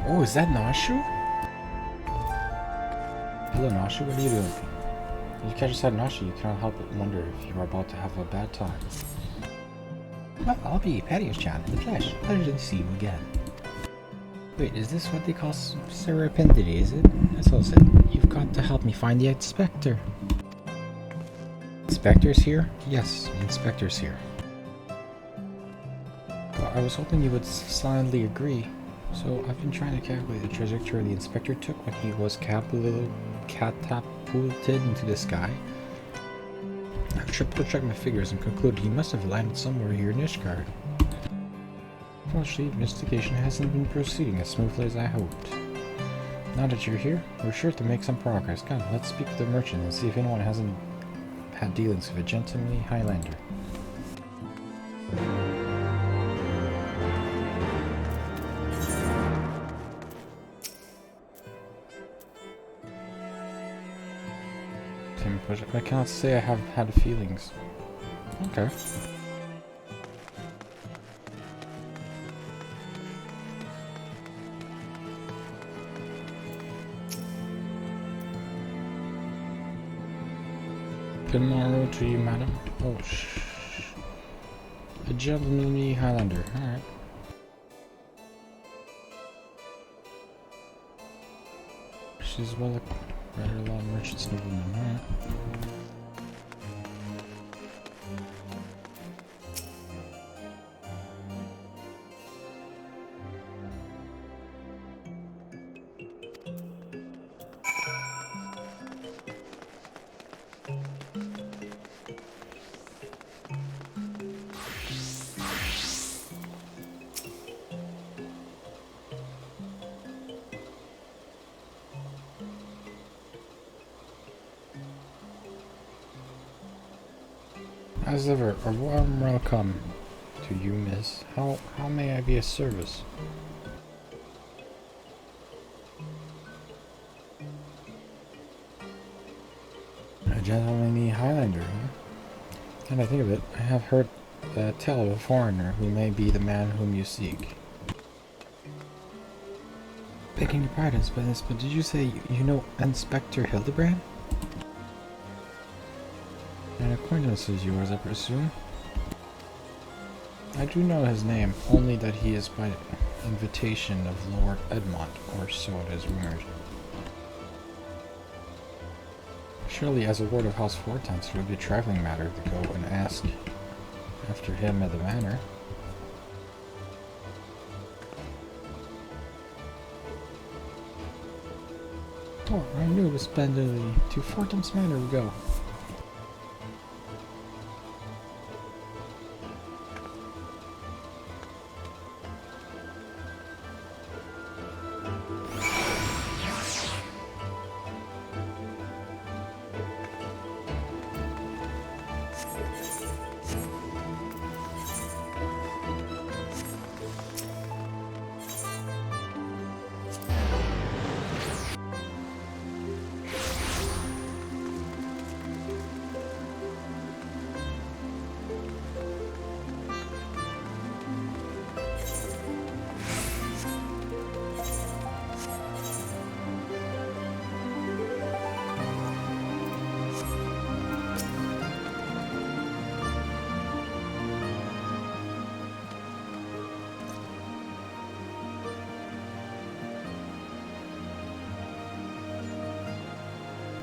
Oh, is that Nashu? Hello, Nashu. What are you doing? When you catch us at Nashu, you cannot help but wonder if you are about to have a bad time. Well, I'll be Patios-chan in the flesh. Pleasure to see you again. Wait, is this what they call serendipity, is it? That's all said. You've got to help me find the Inspector. Inspector's here? Yes, the Inspector's here. Well, I was hoping you would silently agree. So, I've been trying to calculate the trajectory the Inspector took when he was catapulted into the sky. I've triple-checked my figures and concluded he must have landed somewhere here in Ishgard. Unfortunately, investigation hasn't been proceeding as smoothly as I hoped. Now that you're here, we're sure to make some progress. Come, let's speak to the merchant and see if anyone hasn't had dealings with a gentlemanly Highlander. I cannot say I have had feelings. Okay. Good morrow to you, madam. Oh, a gentlemanly Highlander. Alright. She's well rather a lot of merchants noblemen. Alright. As ever, a warm welcome to you, miss. How may I be of service? A gentlemanly Highlander, huh? Can I think of it? I have heard the tale of a foreigner who may be the man whom you seek. Begging your pardon, but did you say you know Inspector Hildebrand? An acquaintance is yours, I presume? I do know his name, only that he is by invitation of Lord Edmond, or so it is rumored. Surely, as a ward of House Fortance, it would be a trifling matter to go and ask after him at the manor. Oh, I knew it was splendidly. To Fortance Manor we go.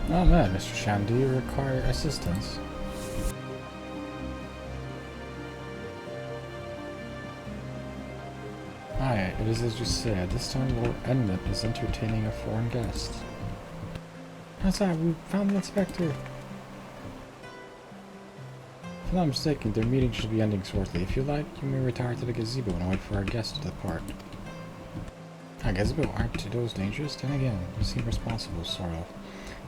Oh man, Mr. Shan, do you require assistance? Aye, it is as you say. At this time, Lord Edmund is entertaining a foreign guest. That's right, we found the Inspector! If I'm not mistaken, their meeting should be ending shortly. If you like, you may retire to the gazebo and wait for our guest to depart. A gazebo aren't those dangerous? Then again, you seem responsible, sort of.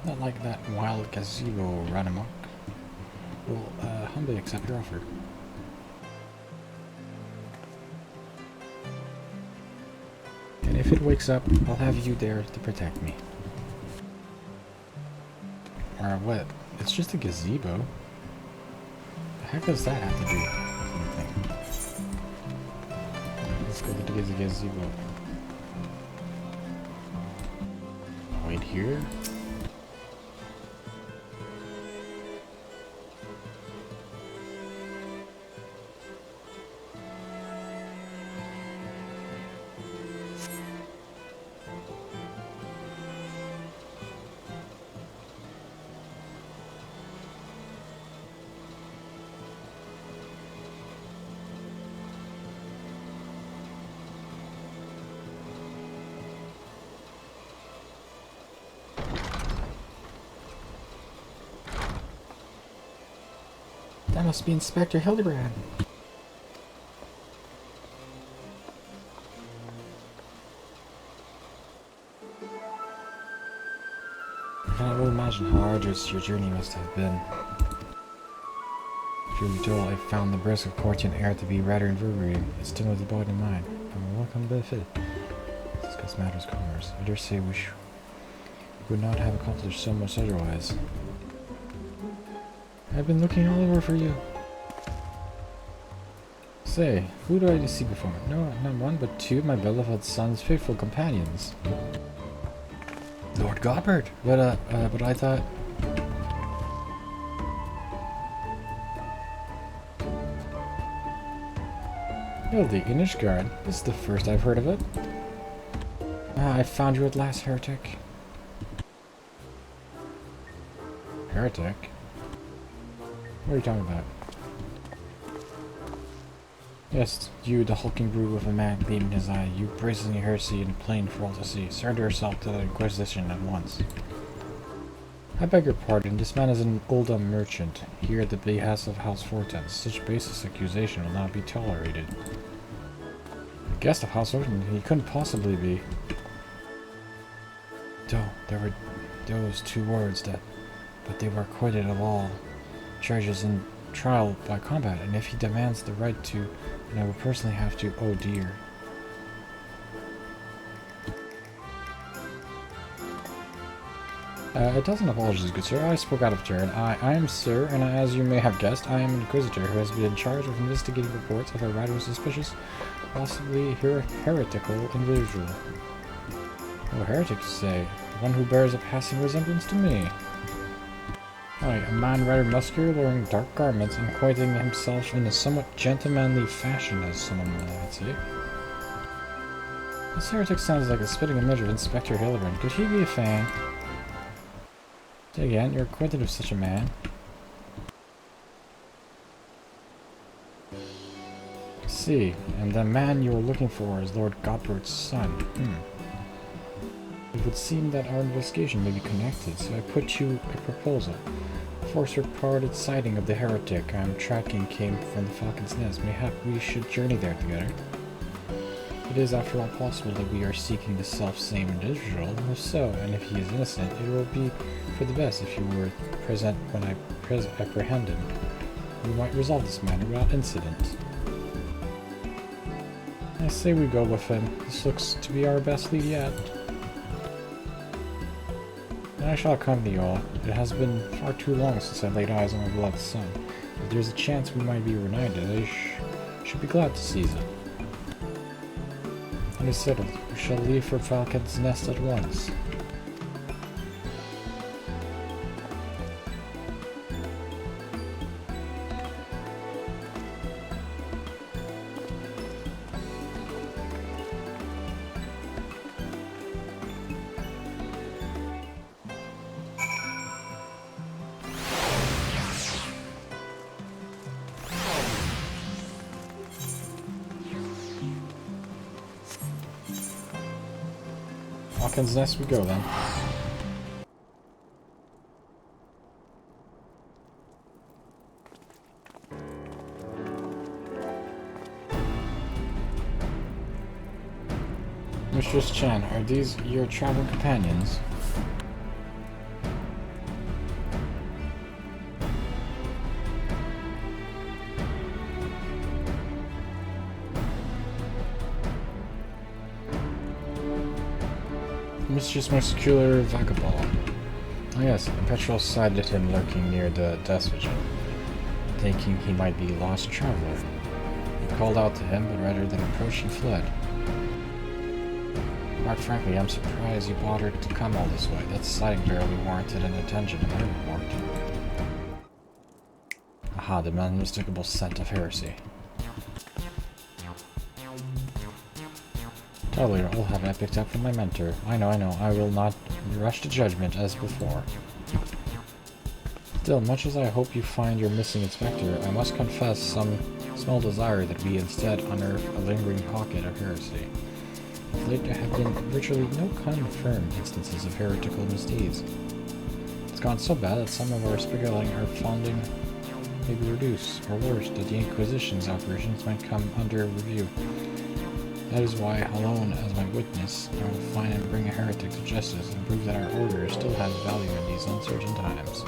Not like that wild gazebo ran amok. We'll humbly accept your offer. And if it wakes up, I'll have you there to protect me. Or what? It's just a gazebo. The heck does that have to do with anything? Let's go to the gazebo. here? That must be Inspector Hildebrand. I can only imagine how arduous your journey must have been. Truly told, I found the brisk of courtier air to be rather invigorating. It stimulated the body and mind. I'm a welcome benefit. Discuss matters of commerce. I dare say we would not have accomplished so much otherwise. I've been looking all over for you. Say, who do I see before? No, not one, but two of my beloved son's faithful companions. Lord Goddard! But I thought... Oh, the Inish Guard. This is the first I've heard of it. I found you at last, heretic. Heretic? What are you talking about? Yes, you, the hulking brute with a mag gleaming in his eye, you brazenly heresy in plain for all to see. Surrender yourself to the Inquisition at once. I beg your pardon, this man is an Oldham merchant, here at the behest of House Fortin. Such baseless accusation will not be tolerated. A guest of House Fortin? He couldn't possibly be. Though, there were those two words but they were acquitted of all charges in trial by combat, and if he demands the right to, then I will personally have to. Oh dear. A dozen apologies, good sir. I spoke out of turn. I am sir, and as you may have guessed, I am an inquisitor who has been in charge of investigating reports of a rather suspicious, possibly heretical individual. Oh, heretic, you say? One who bears a passing resemblance to me. Aye, a man rather muscular, wearing dark garments, and coiling himself in a somewhat gentlemanly fashion, as someone might say. This heretic sounds like a spitting image of Inspector Hildebrand. Could he be a fan? Say again, you're acquainted with such a man. I see, and the man you are looking for is Lord Gottbert's son. It would seem that our investigation may be connected, so I put you a proposal. A force-reported sighting of the heretic I am tracking came from the Falcon's Nest. Mayhap we should journey there together. It is, after all, possible that we are seeking the self-same individual. If so, and if he is innocent, it will be for the best if you were present when I apprehend him. We might resolve this matter without incident. I say we go with him. This looks to be our best lead yet. And I shall accompany you all. It has been far too long since I laid eyes on my beloved son. If there's a chance we might be reunited, I should be glad to seize it. It is settled. We shall leave for Falcon's Nest at once. Falcon's Nest we go then. Mistress Chen, are these your traveling companions? Mistress Muscular Vagabond. Oh yes, Impetuous sighted him lurking near the death vigil, thinking he might be a lost traveler. He called out to him, but rather than approach, he fled. Quite frankly, I'm surprised you bothered to come all this way. That sighting barely warranted an attention in my report. Aha, the unmistakable scent of heresy. Totally, all have I picked up from my mentor. I know. I will not rush to judgment as before. Still, much as I hope you find your missing inspector, I must confess some small desire that we instead unearth a lingering pocket of heresy. Of late, there have been virtually no confirmed instances of heretical misdeeds. It's gone so bad that some of our speculating our funding may be reduced, or worse, that the Inquisition's operations might come under review. That is why, alone as my witness, I will find and bring a heretic to justice and prove that our order still has value in these uncertain times.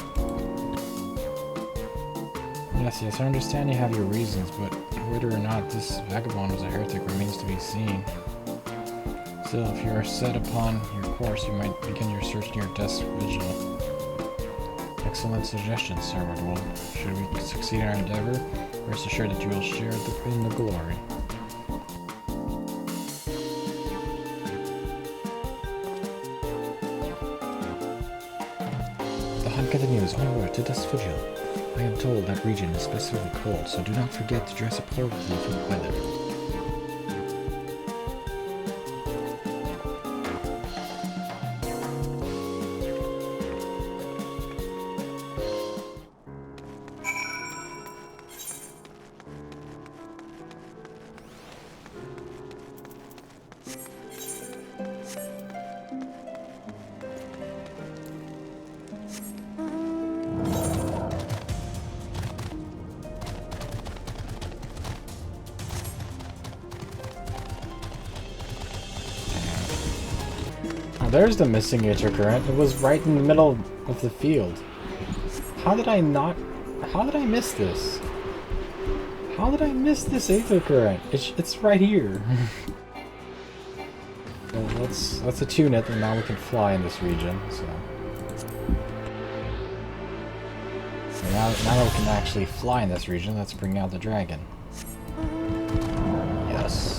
Yes, I understand you have your reasons, but whether or not this vagabond was a heretic remains to be seen. Still, if you are set upon your course, you might begin your search near death's vigil. Excellent suggestion, Sir Woodwell. Should we succeed in our endeavor, rest assured that you will share in the glory. The hunt continues onward to Death's Vigil. I am told that region is especially cold, so do not forget to dress appropriately for the weather. There's the missing Aether current. It was right in the middle of the field. How did I miss this? How did I miss this Aether current? It's right here. So let's attune it, and now we can fly in this region. So now that we can actually fly in this region, let's bring out the dragon. Yes.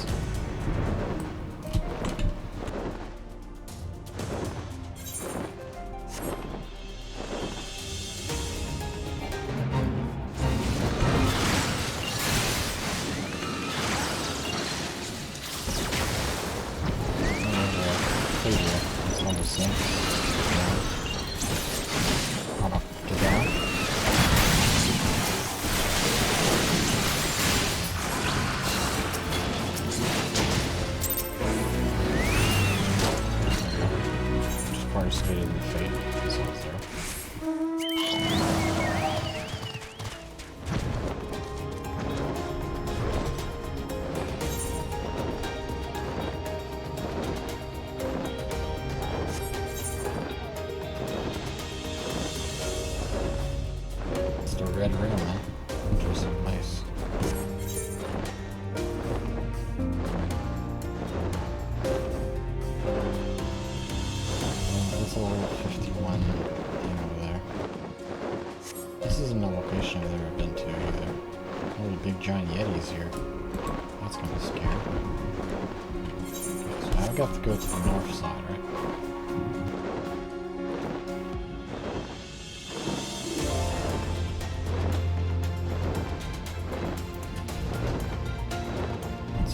Red rim, huh? Interesting, nice. That's a level 51 thing over there. This isn't a location I've ever been to either. Oh, the big giant Yetis here. That's kind of scary. Okay, so I've got to go to the north side, right?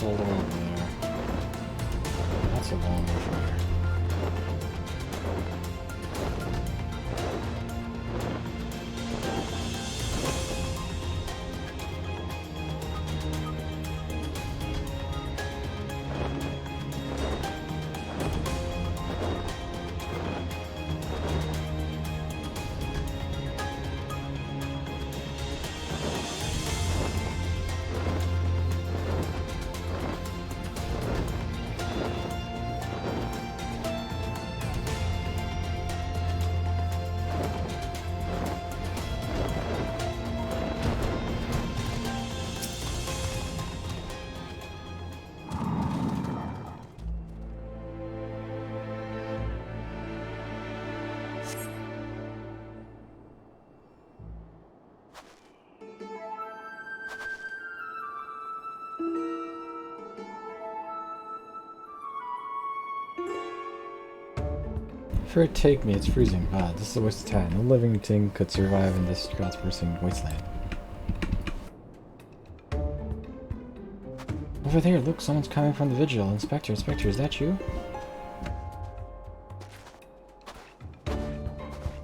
All the way over there. That's a long way from here. For it take me, it's freezing. Ah, this is a waste of time. No living thing could survive in this godforsaken wasteland. Over there, look, someone's coming from the vigil. Inspector, is that you?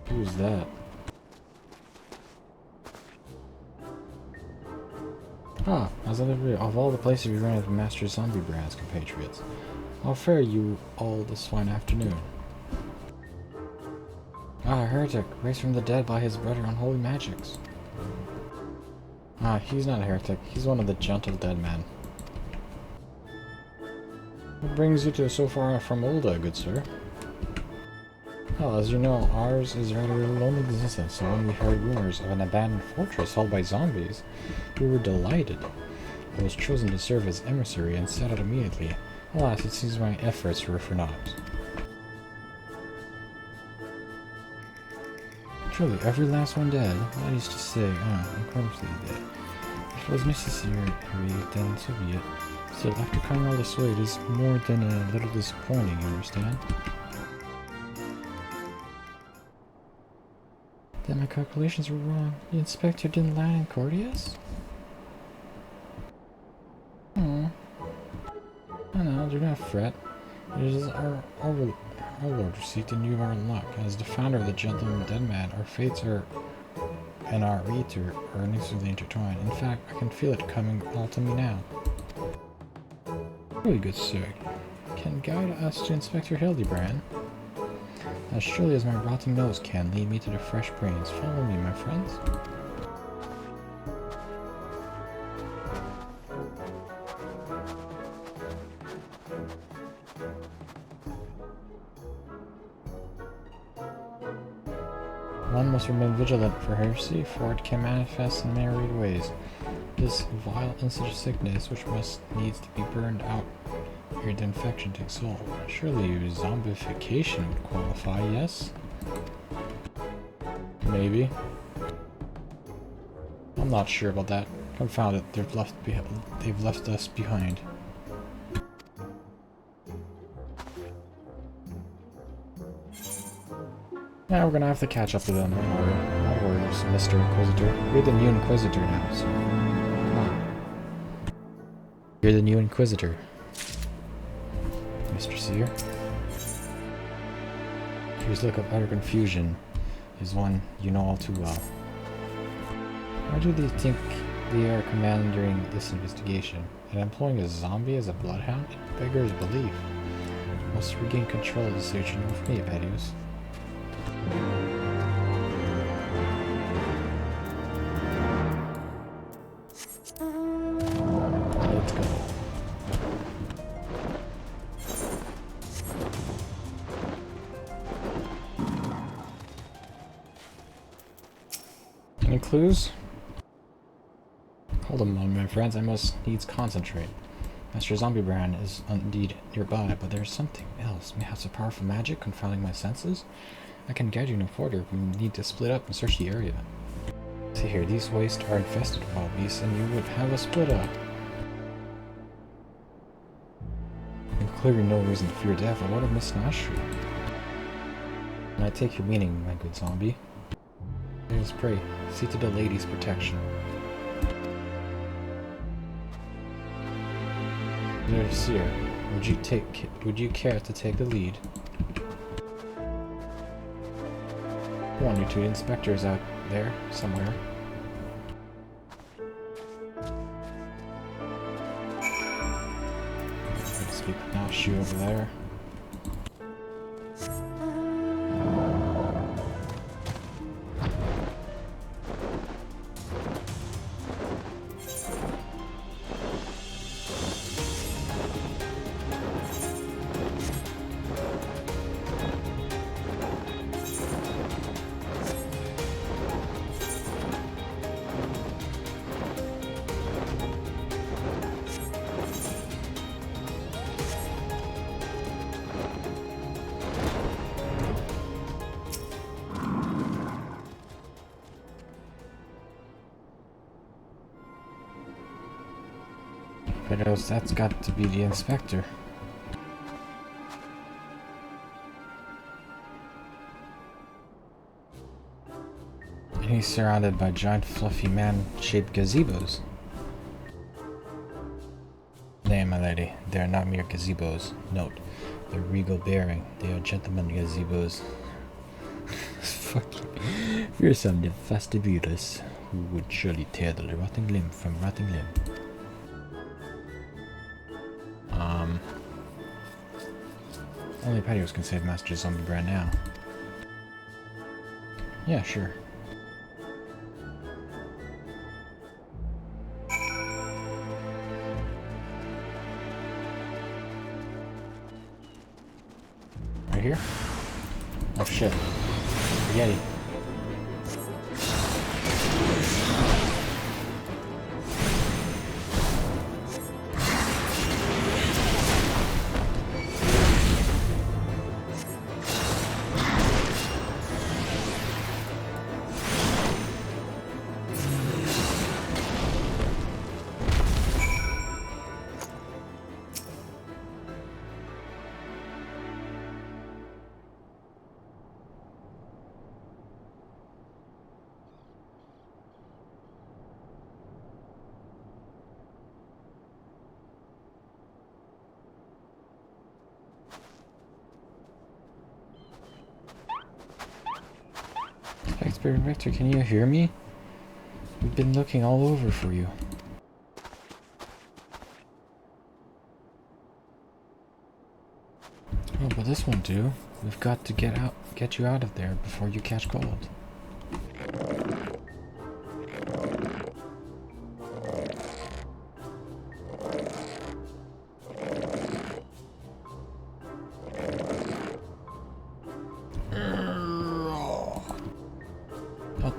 Who's that? Ah, of all the places we ran into Master Zombie Brand's compatriots. How fare you all this fine afternoon? Ah, a heretic, raised from the dead by his brother unholy magics. Ah, he's not a heretic. He's one of the gentle dead men. What brings you to so far from Olda, good sir? Well, as you know, ours is rather a lonely existence, so when we heard rumors of an abandoned fortress held by zombies, we were delighted. I was chosen to serve as emissary and set out immediately. Alas, it seems my efforts were for naught. Truly, every last one dead. That is to say, unquestionably dead. If it was necessary, then so be it. Still, after coming all this way, it is more than a little disappointing, you understand? Then my calculations were wrong. The inspector didn't land in Cordius? I know, do not fret. It is our Lord received and you are in luck. As the founder of the Gentleman Dead Man, our fates are and our Aether are inextricably intertwined. In fact, I can feel it coming all to me now. Really good sir. Can guide us to Inspector Hildebrand. As surely as my rotting nose can lead me to the fresh brains. Follow me, my friends. One must remain vigilant for heresy, for it can manifest in myriad ways. This vile insect sickness, which must needs to be burned out ere the infection takes hold. Surely zombification would qualify, yes? Maybe. I'm not sure about that. Confound it, they've left us behind. Now we're gonna have to catch up to them. Don't worry, Mr. Inquisitor. You're the new Inquisitor now, so come on. You're the new Inquisitor, Mr. Seer. His look of utter confusion is one you know all too well. Why do they think they are commanding this investigation? And employing a zombie as a bloodhound? It beggars belief. You must regain control of the situation over me, Pedius. Let's go. Any clues? Hold a moment, my friends. I must needs concentrate. Master Zombie Brand is indeed nearby, but there's something else. Perhaps a powerful magic confounding my senses? I can guide you no further. We need to split up and search the area. See here, these wastes are infested with wild beasts, and you would have us split up. And clearly no reason to fear death. I would have missed Nashru. And I take your meaning, my good zombie. Let us pray. See to the lady's protection. Dear Seer, would you care to take the lead? One or two inspectors out there somewhere. Let's keep Nashu over there. But that's got to be the inspector. He's surrounded by giant fluffy man-shaped gazebos. Nay, my lady, they are not mere gazebos. Note, they're regal bearing. They are gentlemen gazebos. Fuck you. You're some nefastibulus who would surely tear the rotting limb from rotting limb. Only patios can save Master Zombie Brand now. Yeah, sure. Right here? Oh shit. Yeti. Expert Victor, can you hear me? We've been looking all over for you. Oh, but this won't do. We've got to get you out of there before you catch cold.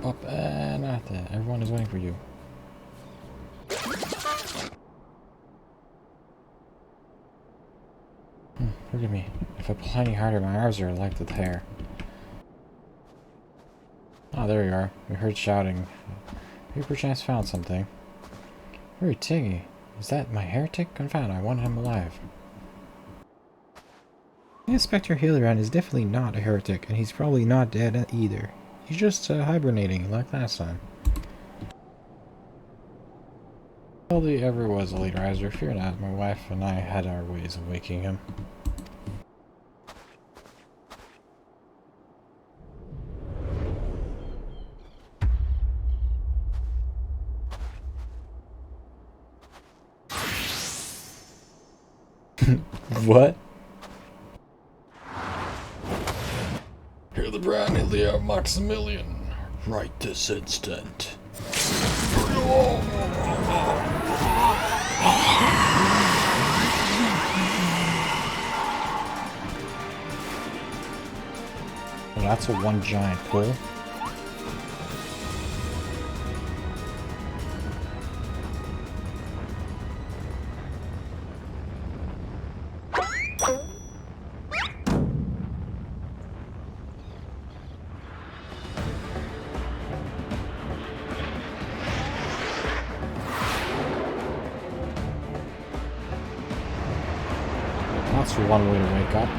Up, and Aether. Everyone is waiting for you. Forgive me. If I pull any harder, my arms are like the hair. Ah, there you are. We heard shouting. You perchance found something. Very tiggy. Is that my heretic? Confound, I want him alive. Inspector Hildebrand is definitely not a heretic, and he's probably not dead either. He's just hibernating, like last time. Well, he ever was a late riser. Fear not, my wife and I had our ways of waking him. What? Hildebrand, Ilya, Maximilian. Right this instant. Well, that's a one giant pull. That's one way to wake up.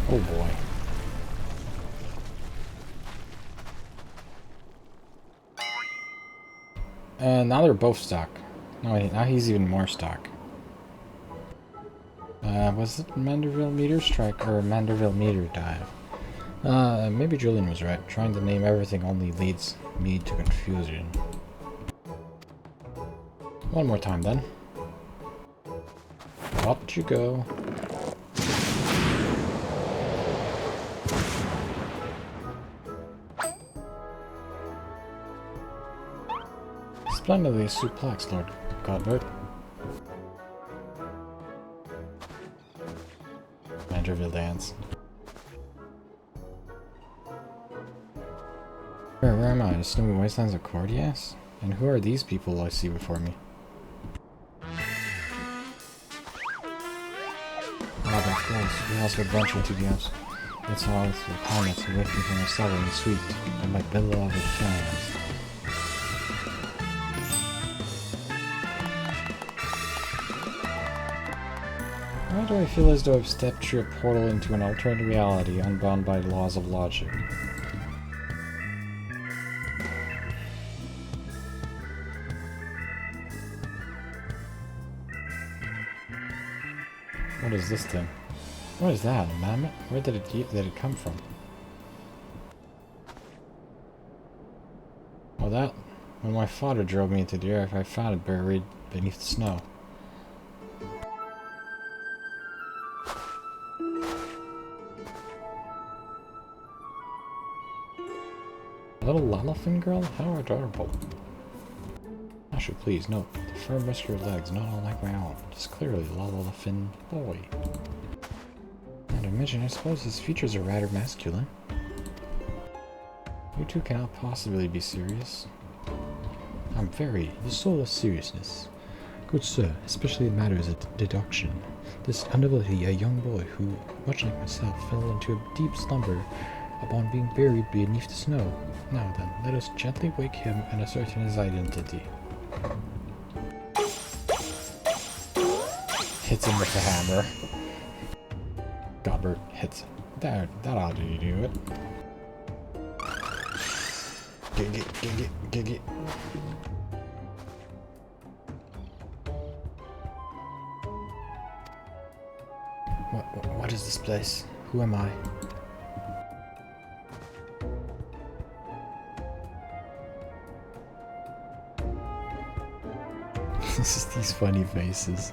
Oh boy. Now they're both stuck. No, now he's even more stuck. Was it Manderville Meteor Strike or Manderville Meteor Dive? Maybe Julian was right. Trying to name everything only leads me to confusion. One more time then. Up you go. Splendidly suplex, Lord Godbert. Manderville dance. Where am I? The snowy wastelands of Cordias? And who are these people I see before me? Ah, of course. We also venture into the Alps. It's all the planets waiting for my sovereign sweet and my beloved fans. Why do I feel as though I've stepped through a portal into an alternate reality unbound by the laws of logic? What is this thing? What is that? A mammoth? Where did it come from? Well, that... When my father drove me into the earth, I found it buried beneath the snow. A little Lalafin girl? How adorable. Asher, please note, the firm muscular legs not unlike my own. It is clearly the Lalafin boy. Not to mention, I suppose his features are rather masculine. You two cannot possibly be serious. I'm very, the soul of seriousness. Good sir, especially in matters of deduction. This undoubtedly a young boy who, much like myself, fell into a deep slumber upon being buried beneath the snow. Now then, let us gently wake him and ascertain his identity. Hits him with the hammer. Gobbert hits him. That ought to do it. Gig it. What is this place? Who am I? This is these funny faces.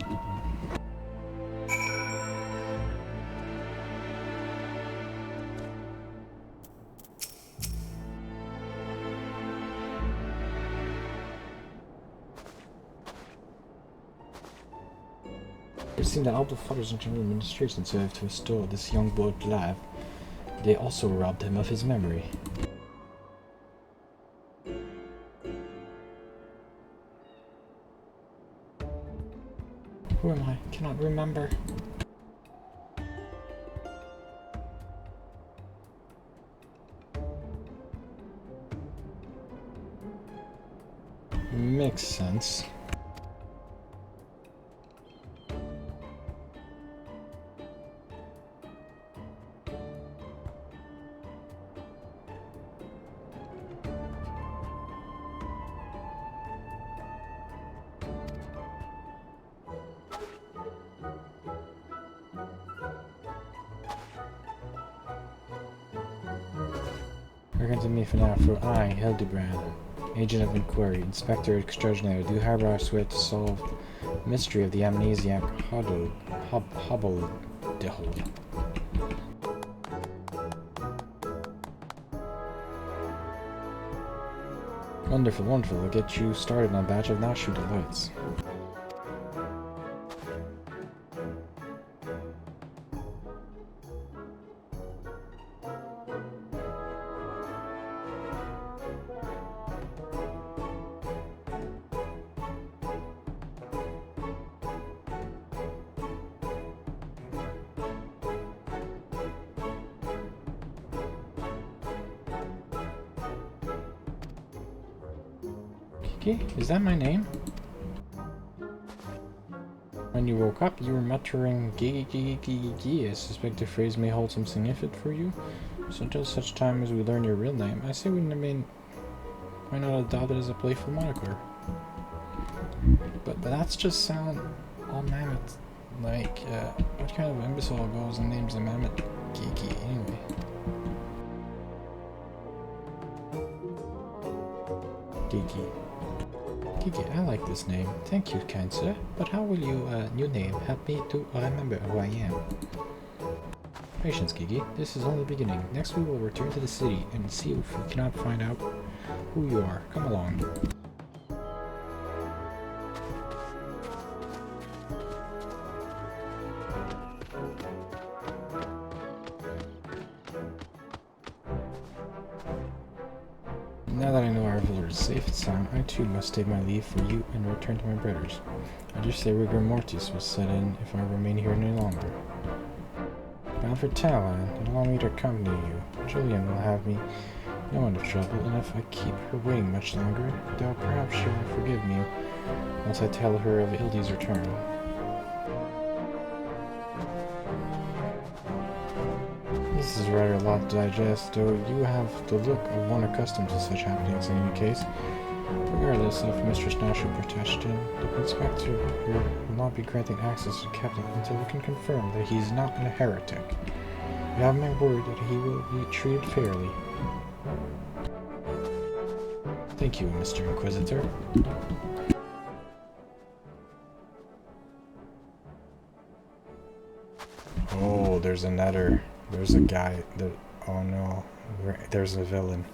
It seemed that all the fathers in general administration served to restore this young boy to life. They also robbed him of his memory. Who am I? Cannot remember. Makes sense. Welcome to me for now, for I, Hildebrand, Agent of Inquiry, Inspector Extraordinaire, do harbor our sweat to solve the mystery of the amnesiac Hobble. Wonderful, wonderful. We'll get you started on a batch of Nashu delights. Is that my name? When you woke up, you were muttering gee. I suspect the phrase may hold some significance for you. So until such time as we learn your real name, I say why not adopt it as a playful moniker? But that's just sound all mammoth. Like, what kind of imbecile goes and names a mammoth Gigi anyway? Gigi, I like this name. Thank you, kind sir. But how will your new name help me to remember who I am? Patience, Gigi. This is only the beginning. Next we will return to the city and see if we cannot find out who you are. Come along. Now that I know our village is safe and sound, I too must take my leave for you and return to my brothers. I dare say rigor mortis will set in if I remain here any longer. Bound for Talon, and allow me to accompany you. Julian will have me no end of trouble, and if I keep her waiting much longer, though perhaps she will forgive me once I tell her of Ildy's return. This is rather a lot to digest, though you have the look of one accustomed to such happenings in any case. Regardless of Mistress Nash's protection, the inspector will not be granting access to the captain until we can confirm that he is not a heretic. You have my word that he will be treated fairly. Thank you, Mr. Inquisitor. Oh, there's another. There's a guy that. Oh no, there's a villain.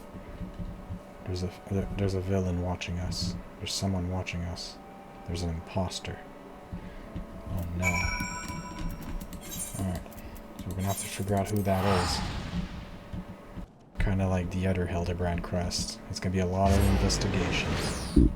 There's a villain watching us. There's someone watching us. There's an imposter. Oh no. Alright. So we're gonna have to figure out who that is. Kinda like the other Hildebrand quest. It's gonna be a lot of investigations.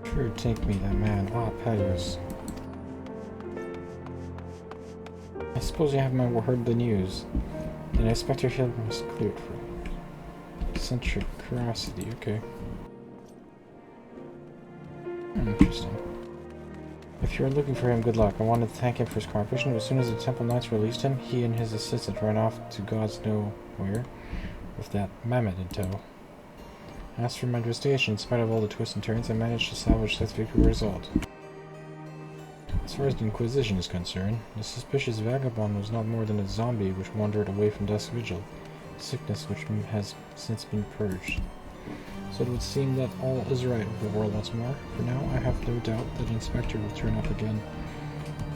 Sure, take me, that man. Ah, Pelios. I suppose you haven't heard the news. The Inspector Hill was cleared for eccentric curiosity. Okay. Interesting. If you are looking for him, good luck. I wanted to thank him for his cooperation, but as soon as the Temple Knights released him, he and his assistant ran off to God's know where, with that mammoth in tow. As for my investigation, in spite of all the twists and turns, I managed to salvage that victory result. As far as the Inquisition is concerned, the suspicious vagabond was not more than a zombie which wandered away from Dusk Vigil, a sickness which has since been purged. So it would seem that all is right with the world once more. For now, I have no doubt that the Inspector will turn up again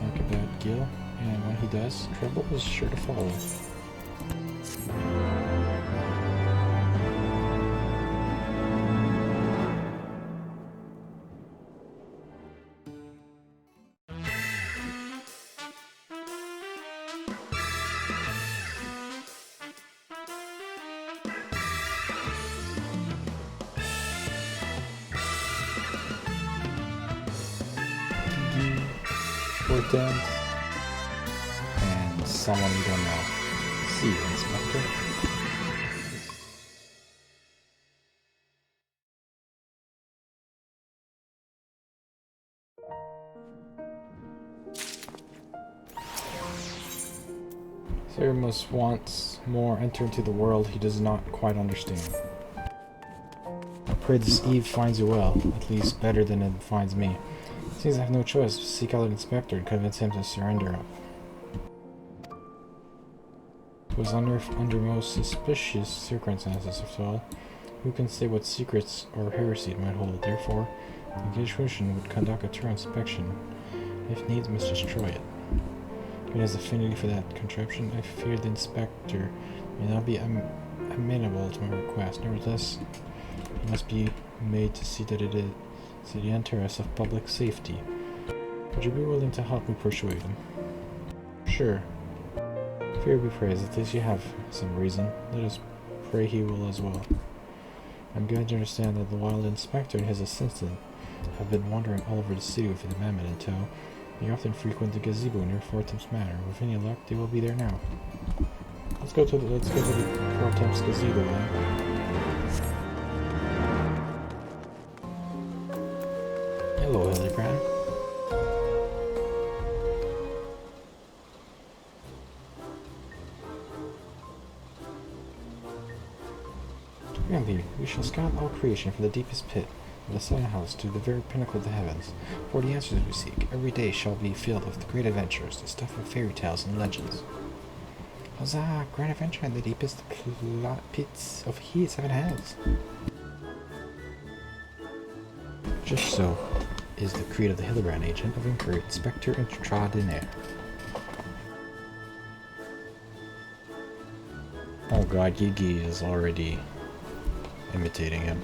like a bad gill, and when he does, trouble is sure to follow. Portent and someone we don't know. See you, Inspector. Theramus wants more enter into the world he does not quite understand. I pray this Eve finds you well, at least better than it finds me. Seems I have no choice but to seek out an inspector and convince him to surrender up. It was under most suspicious circumstances, after all. Who can say what secrets or heresy it might hold? Therefore, the Inquisition would conduct a thorough inspection. If needs, must destroy it. Given his affinity for that contraption, I fear the inspector may not be amenable to my request. Nevertheless, it must be made to see that it is to the interest of public safety. Would you be willing to help me persuade him? Sure. Fear be praised, at least you have some reason. Let us pray he will as well. I'm glad to understand that the wild inspector and his assistant have been wandering all over the city with the mammoth in tow. They often frequent the gazebo near Fortem's Manor. With any luck, they will be there now. Let's go to the Fortem's gazebo then. Hello, Hildebrand. Together, we shall scout all creation from the deepest pit of the Silent House to the very pinnacle of the heavens. For the answers we seek, every day shall be filled with great adventures, the stuff of fairy tales and legends. Huzzah! Great adventure in the deepest pits of XIV hells. Just so is the creed of the Hildebrand agent of Inquiry, Inspector Extraordinaire. Oh god, Yigi is already imitating him.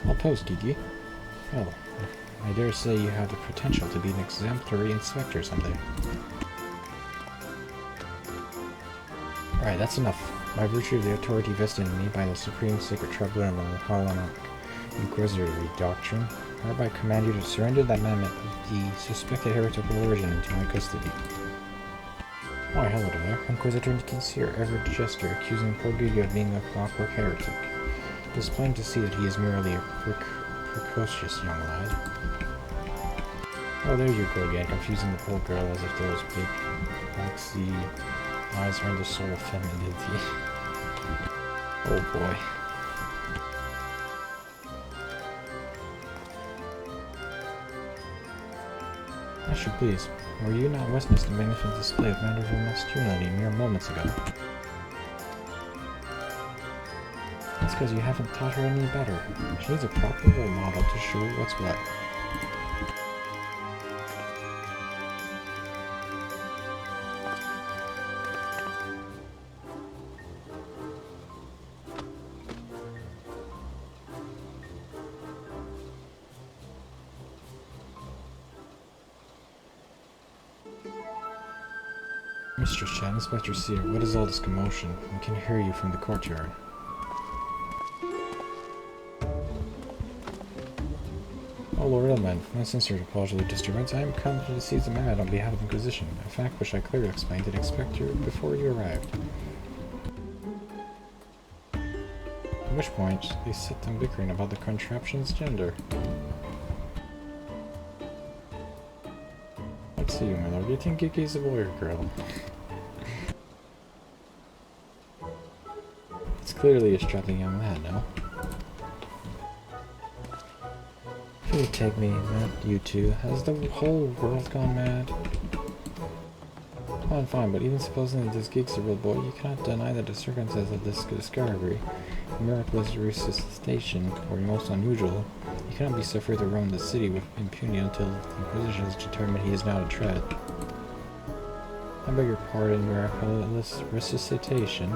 I'll post, Gigi. Oh, I dare say you have the potential to be an exemplary inspector someday. Alright, that's enough. By virtue of the authority vested in me by the Supreme Sacred Tribunal of Hellenic Inquisitory Doctrine, I hereby command you to surrender that amendment of the suspected heretical origin into my custody. Why, hello there. Inquisitor indicates here every gesture accusing poor Gigi of being a clockwork heretic. It is plain to see that he is merely a precocious young lad. Oh, there you go again, confusing the poor girl as if those big, waxy eyes are the soul of femininity. Oh boy. As you please. Were you not witness the magnificent display of Manderville masculinity mere moments ago? That's because you haven't taught her any better. She needs a proper role model to show what's what. Mistress Chan, Inspector Seer, what is all this commotion? We can hear you from the courtyard. Oh, Lord Elman, my sincere apology for disturbance. I am come to seize the mad on behalf of the Inquisition, a fact which I clearly explained to the Inspector before you arrived. At which point, they set them bickering about the contraption's gender. Let's see, my lord, do you think Gigi's a boy or girl? It's clearly a strapping young lad, no? If you take me, not you two, has the whole world gone mad? Fine, fine, but even supposing that this Gig's a real boy, you cannot deny that the circumstances of this discovery, miraculous resuscitation, or most unusual, he cannot be suffered to roam the city with impunity until the Inquisition has determined he is not a tread. I beg your pardon, miraculous resuscitation.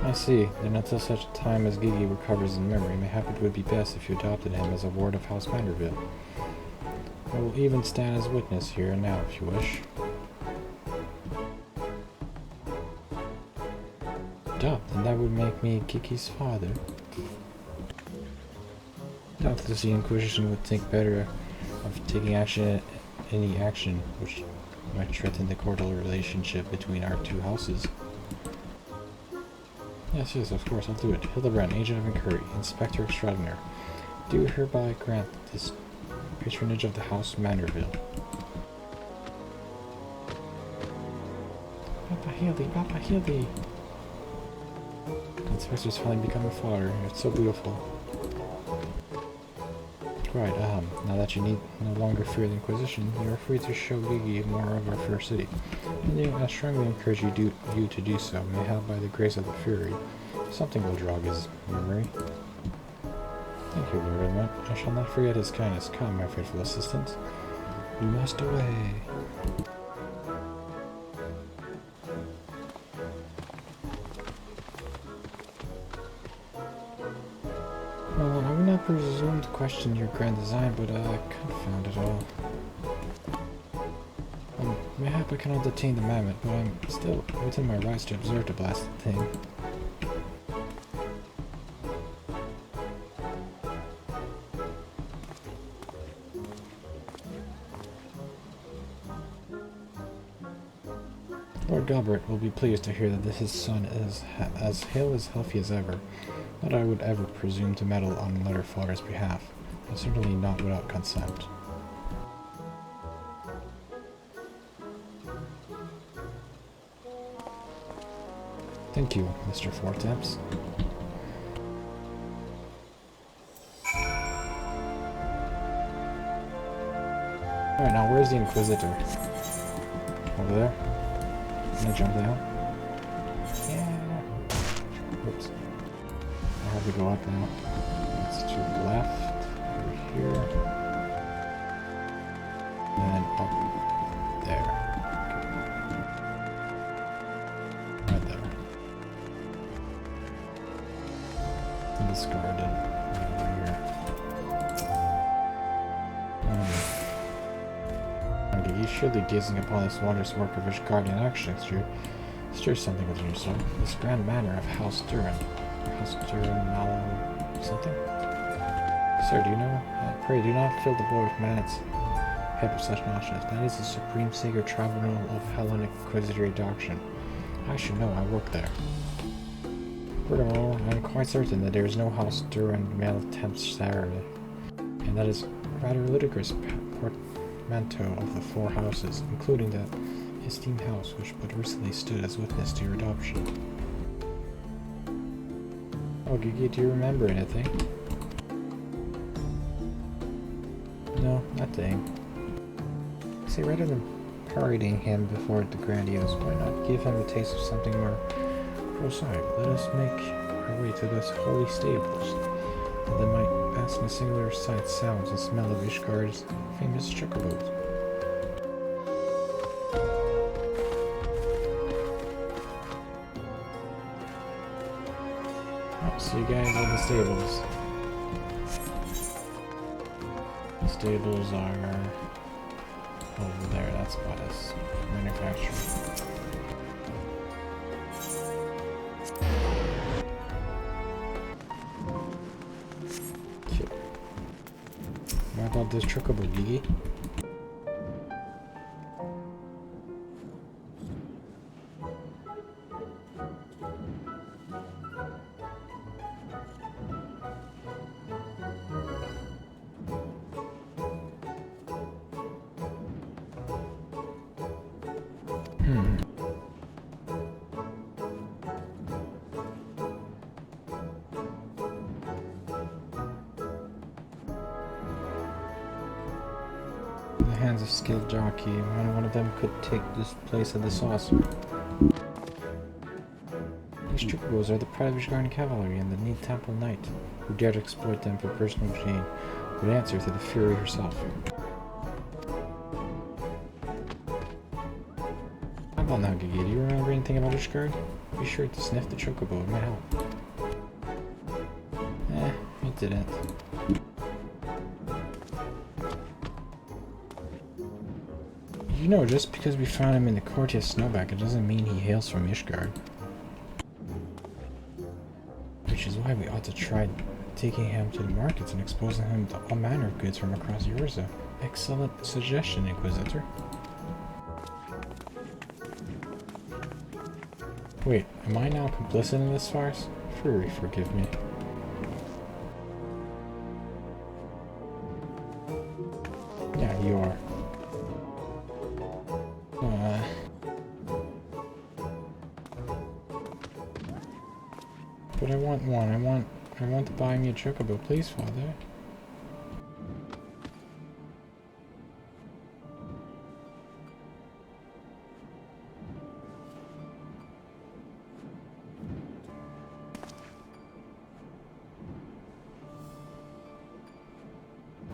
I see. Then until such time as Gigi recovers his memory, mayhap it would be best if you adopted him as a ward of House Manderville. I will even stand as witness here and now, if you wish. Adopt, and that would make me Gigi's father. Doubtless the Inquisition would think better of taking any action which might threaten the cordial relationship between our two houses. Yes, yes, of course, I'll do it. Hildebrand, Agent of Inquiry, Inspector Extraordinary, do hereby grant this patronage of the House Manderville. Papa, heal thee, Papa, heal thee! The Inspector's finally become a father, it's so beautiful. Right, now that you need no longer fear the Inquisition, you are free to show Gigi more of our fair city. And I strongly encourage you to do so, mayhap by the grace of the Fury. Something will jog his memory. Thank you, Lord Edmund. I shall not forget his kindness. Come, my faithful assistant. We must away. Well, I would not presume to question your grand design, but confound it all. Mayhap I cannot detain the mammoth, but I'm still within my rights to observe the blasted thing. Lord Gilbert will be pleased to hear that his son is as hale as healthy as ever. Not that I would ever presume to meddle on another father's behalf, and certainly not without consent. Thank you, Mr. Fortemps. Alright, now where's the Inquisitor? Over there? I'm gonna jump down. Yeah! Oops. I have to go up now. It's to the left, over here. And then up there. Okay. discarded. Okay, you surely gazing upon this wondrous work of Ishgardian architecture stirs something within your soul. This grand manor of House Durin. House Durin Mallow something? Sir, do you know? Pray do not fill the boy with man's head with such notches. That is the supreme sacred tribunal of Hellenic Inquisitory doctrine. I should know, I work there. Furthermore, I am quite certain that there is no House Durin male tempsarity, and that is rather ludicrous portmanteau of the four houses, including the esteemed house which but recently stood as witness to your adoption. Oh, Gigi, do you remember anything? No, nothing. See, rather than parading him before the grandiose, why not give him a taste of something more prosaic? Let us make our way to those holy stables, that they might bask in a singular sight, sounds, and smell of Ishgard's famous chocobos. Oh, so you guys are the stables. The stables are over there, that's what is manufacturing. Okay. What about this chocobo, Gigi? In the hands of skilled jockey, one of them could take this place of the saucer. These chocobos are the pride of Ishgardian cavalry, and the neat temple knight who dared to exploit them for personal gain would answer to the Fury herself. How about now, Gigi? Do you remember anything about Ishgard? Be sure to sniff the chocobo, it might help. It didn't. You know, just because we found him in the Courtier Snowback, it doesn't mean he hails from Ishgard. Which is why we ought to try taking him to the markets and exposing him to all manner of goods from across Eorza. Excellent suggestion, Inquisitor. Wait, am I now complicit in this farce? Fury, forgive me. Yeah, you are. But I want one. I want to buy me a chocobo, please, Father.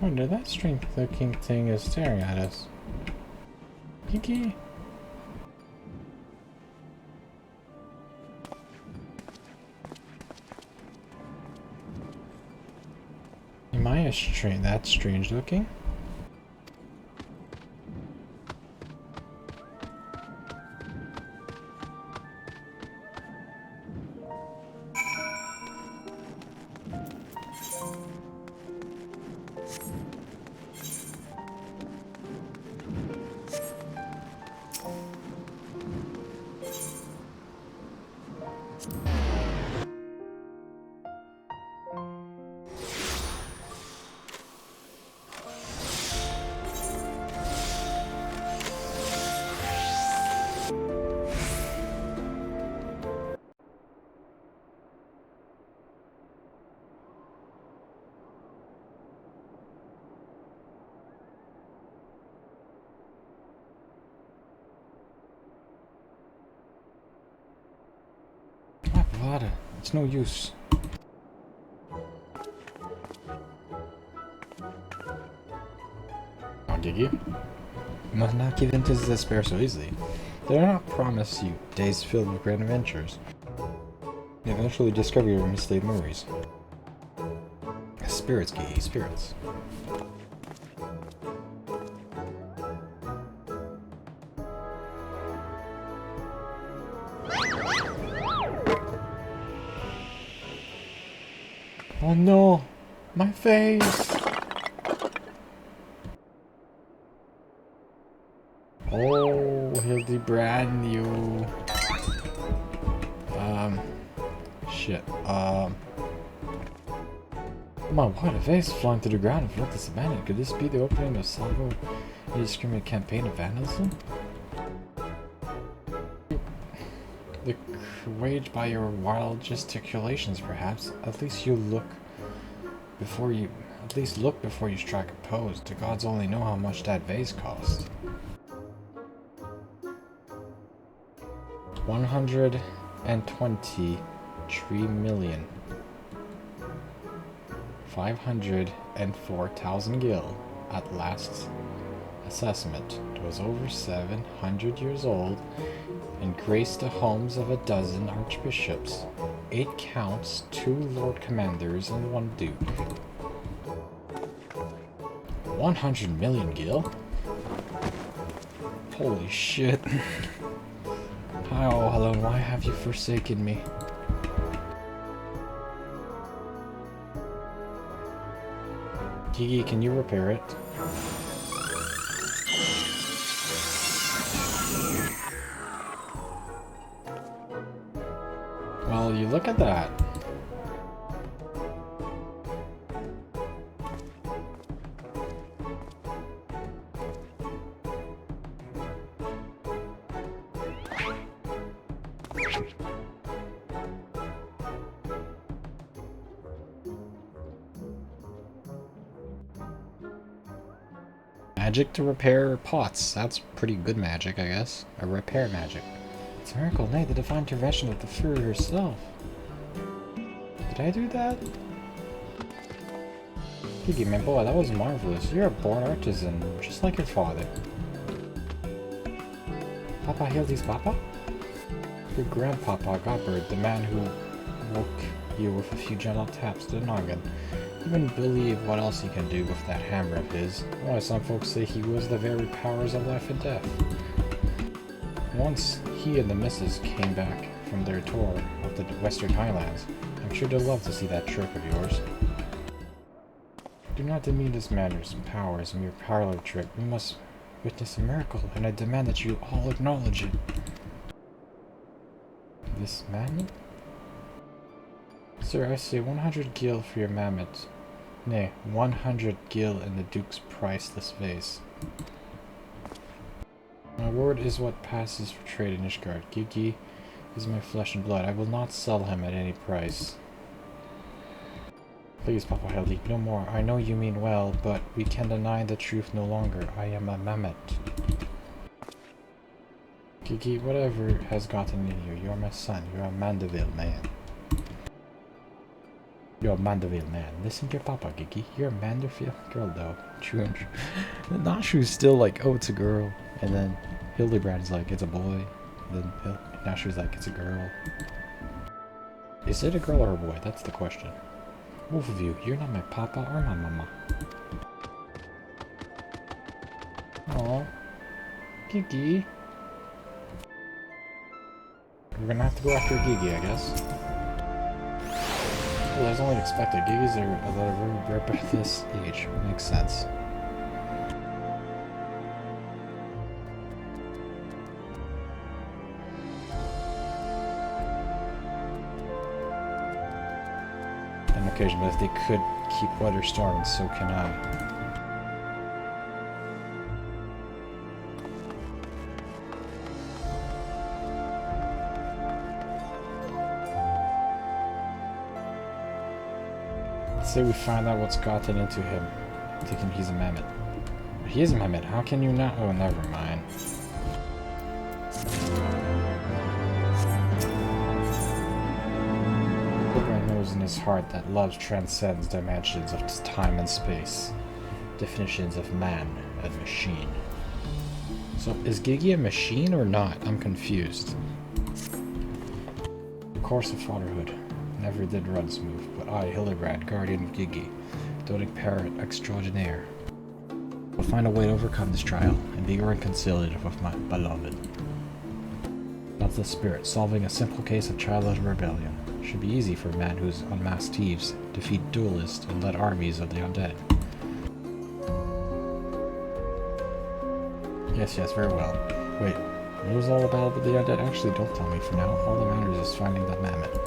I wonder, that strange-looking thing is staring at us. Kiki. Am I that strange looking? It's no use. I'll dig you. You must not give in to despair so easily. They do not promise you days filled with grand adventures. You eventually discover your mislaid memories. spirits, Gigi, spirits. Oh no! My face! Oh, Hildebrand, you... Shit, Come on, what? A vase flying to the ground and flood this abandoned. Could this be the opening of Salvo indiscriminate campaign of vandalism? The waged by your wild gesticulations, perhaps. At least look before you strike a pose. The gods only know how much that vase cost. 123,504,000 gil at last assessment. It was over 700 years old and graced the homes of a dozen archbishops, 8 counts, 2 lord commanders, and 1 duke. 100 million gil? Holy shit. Oh, hello, why have you forsaken me? Gigi, can you repair it? Well, you look at that. Magic to repair pots. That's pretty good magic, I guess. A repair magic. It's a miracle, nay, the divine intervention of the Fury herself. Did I do that? Gigi, my boy, that was marvelous. You're a born artisan, just like your father. Papa Hildy's papa? Your grandpapa, Godbird, the man who woke you with a few gentle taps to the noggin. You wouldn't believe what else he can do with that hammer of his. Why, some folks say he was the very powers of life and death. Once he and the missus came back from their tour of the Western Highlands. I'm sure they'll love to see that trick of yours. Do not demean his manners and powers, a mere parlor trick. We must witness a miracle, and I demand that you all acknowledge it. This mammoth? Sir, I say 100 gil for your mammoth. Nay, 100 gil in the Duke's priceless vase. My word is what passes for trade in Ishgard. Gigi is my flesh and blood. I will not sell him at any price. Please, Papa Hildy, no more. I know you mean well, but we can deny the truth no longer. I am a mammoth. Gigi, whatever has gotten in you, you're my son. You're a Mandeville man. You're a Mandeville man. Listen to your papa, Gigi. You're a Mandeville girl, though. True and true. Nashu's still like, oh, it's a girl. And then Hildebrand's like, it's a boy. And then Nashu's like, it's a girl. Is it a girl or a boy? That's the question. Both of you, you're not my papa or my mama. Aww. Gigi. We're gonna have to go after Gigi, I guess. Well, I was only expected. Gigis are a lot of rare by this age. Makes sense. On occasion, but if they could keep weather storms, so can I. Say we find out what's gotten into him, thinking he's a mammoth. He is a mammoth, how can you not? Oh, never mind. Everyone knows in his heart that love transcends dimensions of time and space, definitions of man and machine. So, is Gigi a machine or not? I'm confused. The course of fatherhood never did run smooth, but I, Hildebrand, guardian of Gigi, doting parrot extraordinaire. We'll find a way to overcome this trial, and be reconciliative with my beloved. That's the spirit. Solving a simple case of childhood rebellion. Should be easy for a man who's unmasked thieves, defeat duelists, and led armies of the undead. Yes, very well. Wait, what was all about with the undead? Actually, don't tell me for now. All that matters is finding that mammoth.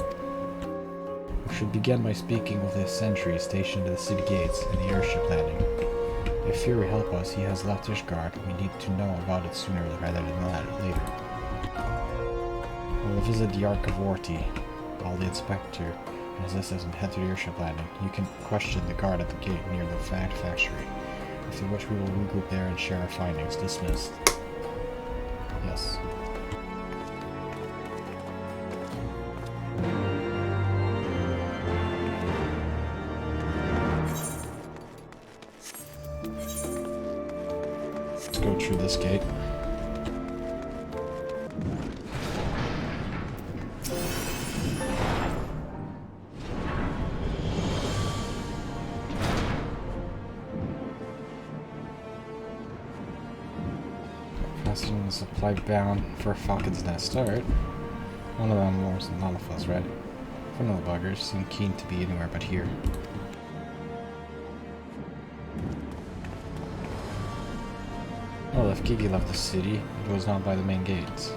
We should begin by speaking with the sentry stationed at the city gates and the airship landing. If Fury help us, he has left Ishgard. We need to know about it sooner rather than later. We'll visit the Ark of Warty, while the inspector and his assistant head to the airship landing. You can question the guard at the gate near the factory. After which we will regroup there and share our findings. Dismissed. Yes. Let's go through this gate. Passing the supply bound for Falcon's Nest. Alright. One of them was none of us, right? One of the buggers seemed keen to be anywhere but here. Well, if Gigi left the city, it was not by the main gates.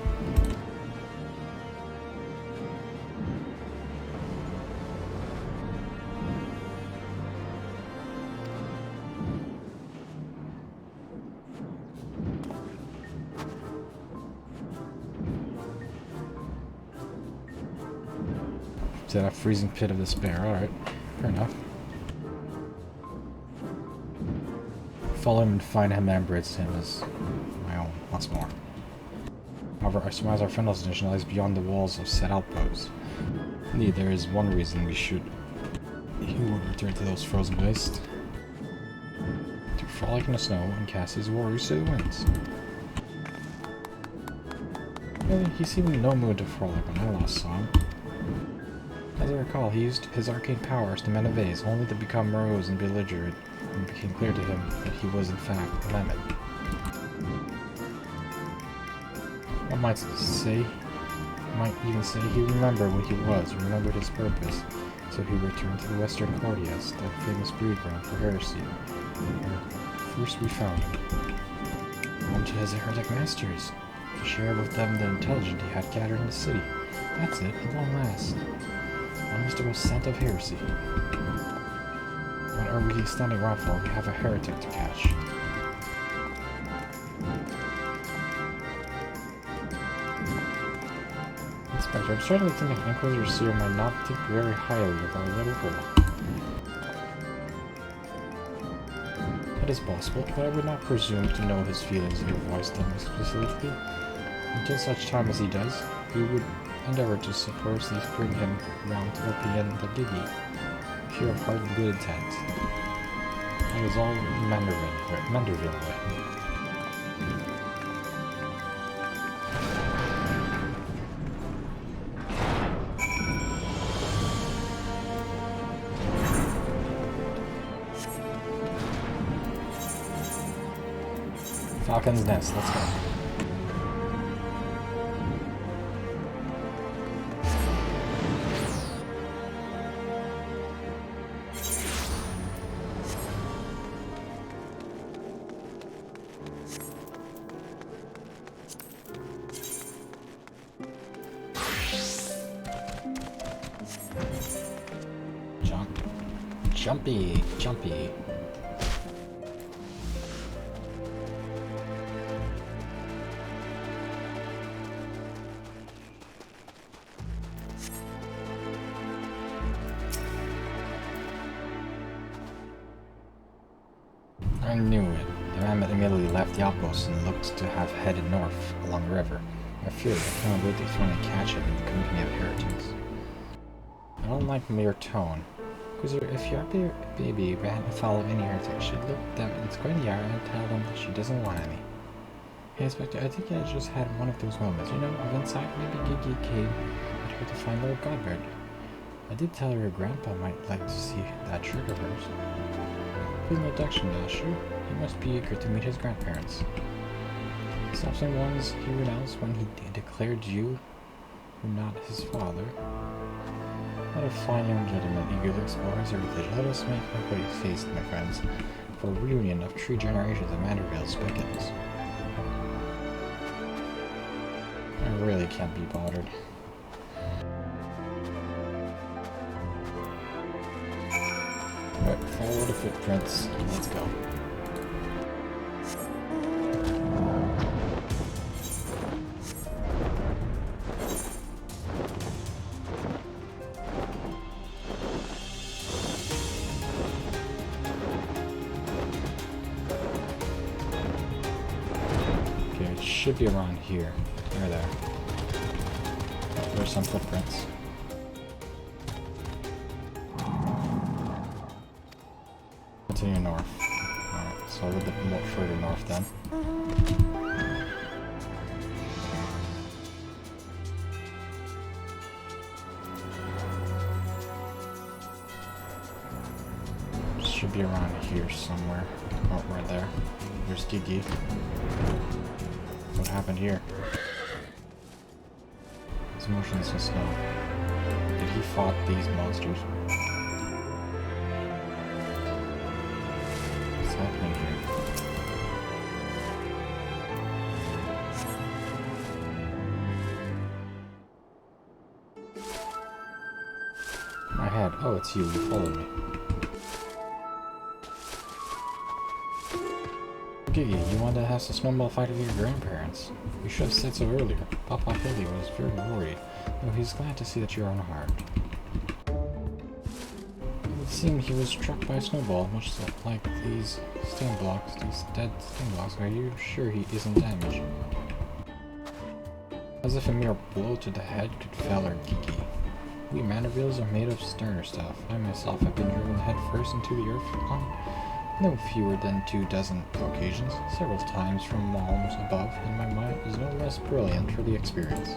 To that freezing pit of despair, alright. Fair enough. Follow him and find him and embrace him as my own once more. However, I surmise our friend's destination lies beyond the walls of said outposts. Indeed, there is one reason he would return to those frozen wastes. To frolic in the snow and cast his warriors to the winds. Really, he seemed in no mood to frolic when I last saw him. As I recall, he used his arcane powers to mend a vase, only to become morose and belligerent, and it became clear to him that he was in fact a lemon. One might even say he remembered what he was, remembered his purpose, so he returned to the Western Cordias, that famous breed ground for heresy, where first we found him. Home to his heretic masters, to share with them the intelligence he had gathered in the city. That's it, at long last. One is the most scent of heresy. What are we standing around for? We have a heretic to catch. Inspector, I'm starting to think Inquisitor Seer might not think very highly of our little girl. It is possible, but I would not presume to know his feelings if he voiced them specifically. Until such time as he does, we would endeavor to supposedly bring him round to Opie and the Gigi, pure of heart and good intent. It was all Manderville way. Falcon's Nest, let's go. Jumpy. I knew it. The mammoth immediately left the outpost and looked to have headed north along the river. I feared I cannot wait to finally catch it in the company of heretics. I don't like your tone. Because if your baby ran afoul of any heretic, she'd look them in the square in the eye and tell them that she doesn't want any. Hey, Inspector, I think I just had one of those moments. You know, of inside, maybe Gigi came at her to find little Godbird. I did tell her grandpa might like to see that trick of hers. his introduction, Asher. He must be eager to meet his grandparents. The same ones he renounced when he declared you were not his father. What a fine young gentleman, eager to explore his heritage. Let us make a great feast, my friends, for a reunion of 3 generations of Manderville's beckons. I really can't be bothered. Alright, follow the footprints. Let's go. Should be around here. There. There's some footprints. Continue north. Alright, so a little bit more further north then. Should be around here somewhere. Oh, right there. There's Gigi. What happened here? His motionless in snow. Did he fought these monsters? What's happening here? My head. Oh, it's you. You followed me. Gigi, you wanted to have a snowball fight with your grandparents. You should have said so earlier. Papa Billy was very worried, though he's glad to see that you are unharmed. It would seem he was struck by a snowball, much like these stain blocks, these dead stain blocks. Are you sure he isn't damaged? As if a mere blow to the head could fell our Gigi. We Mandervilles are made of sterner stuff. I myself have been driven head first into the earth on no fewer than 24 occasions, several times from realms above, and my mind is no less brilliant for the experience.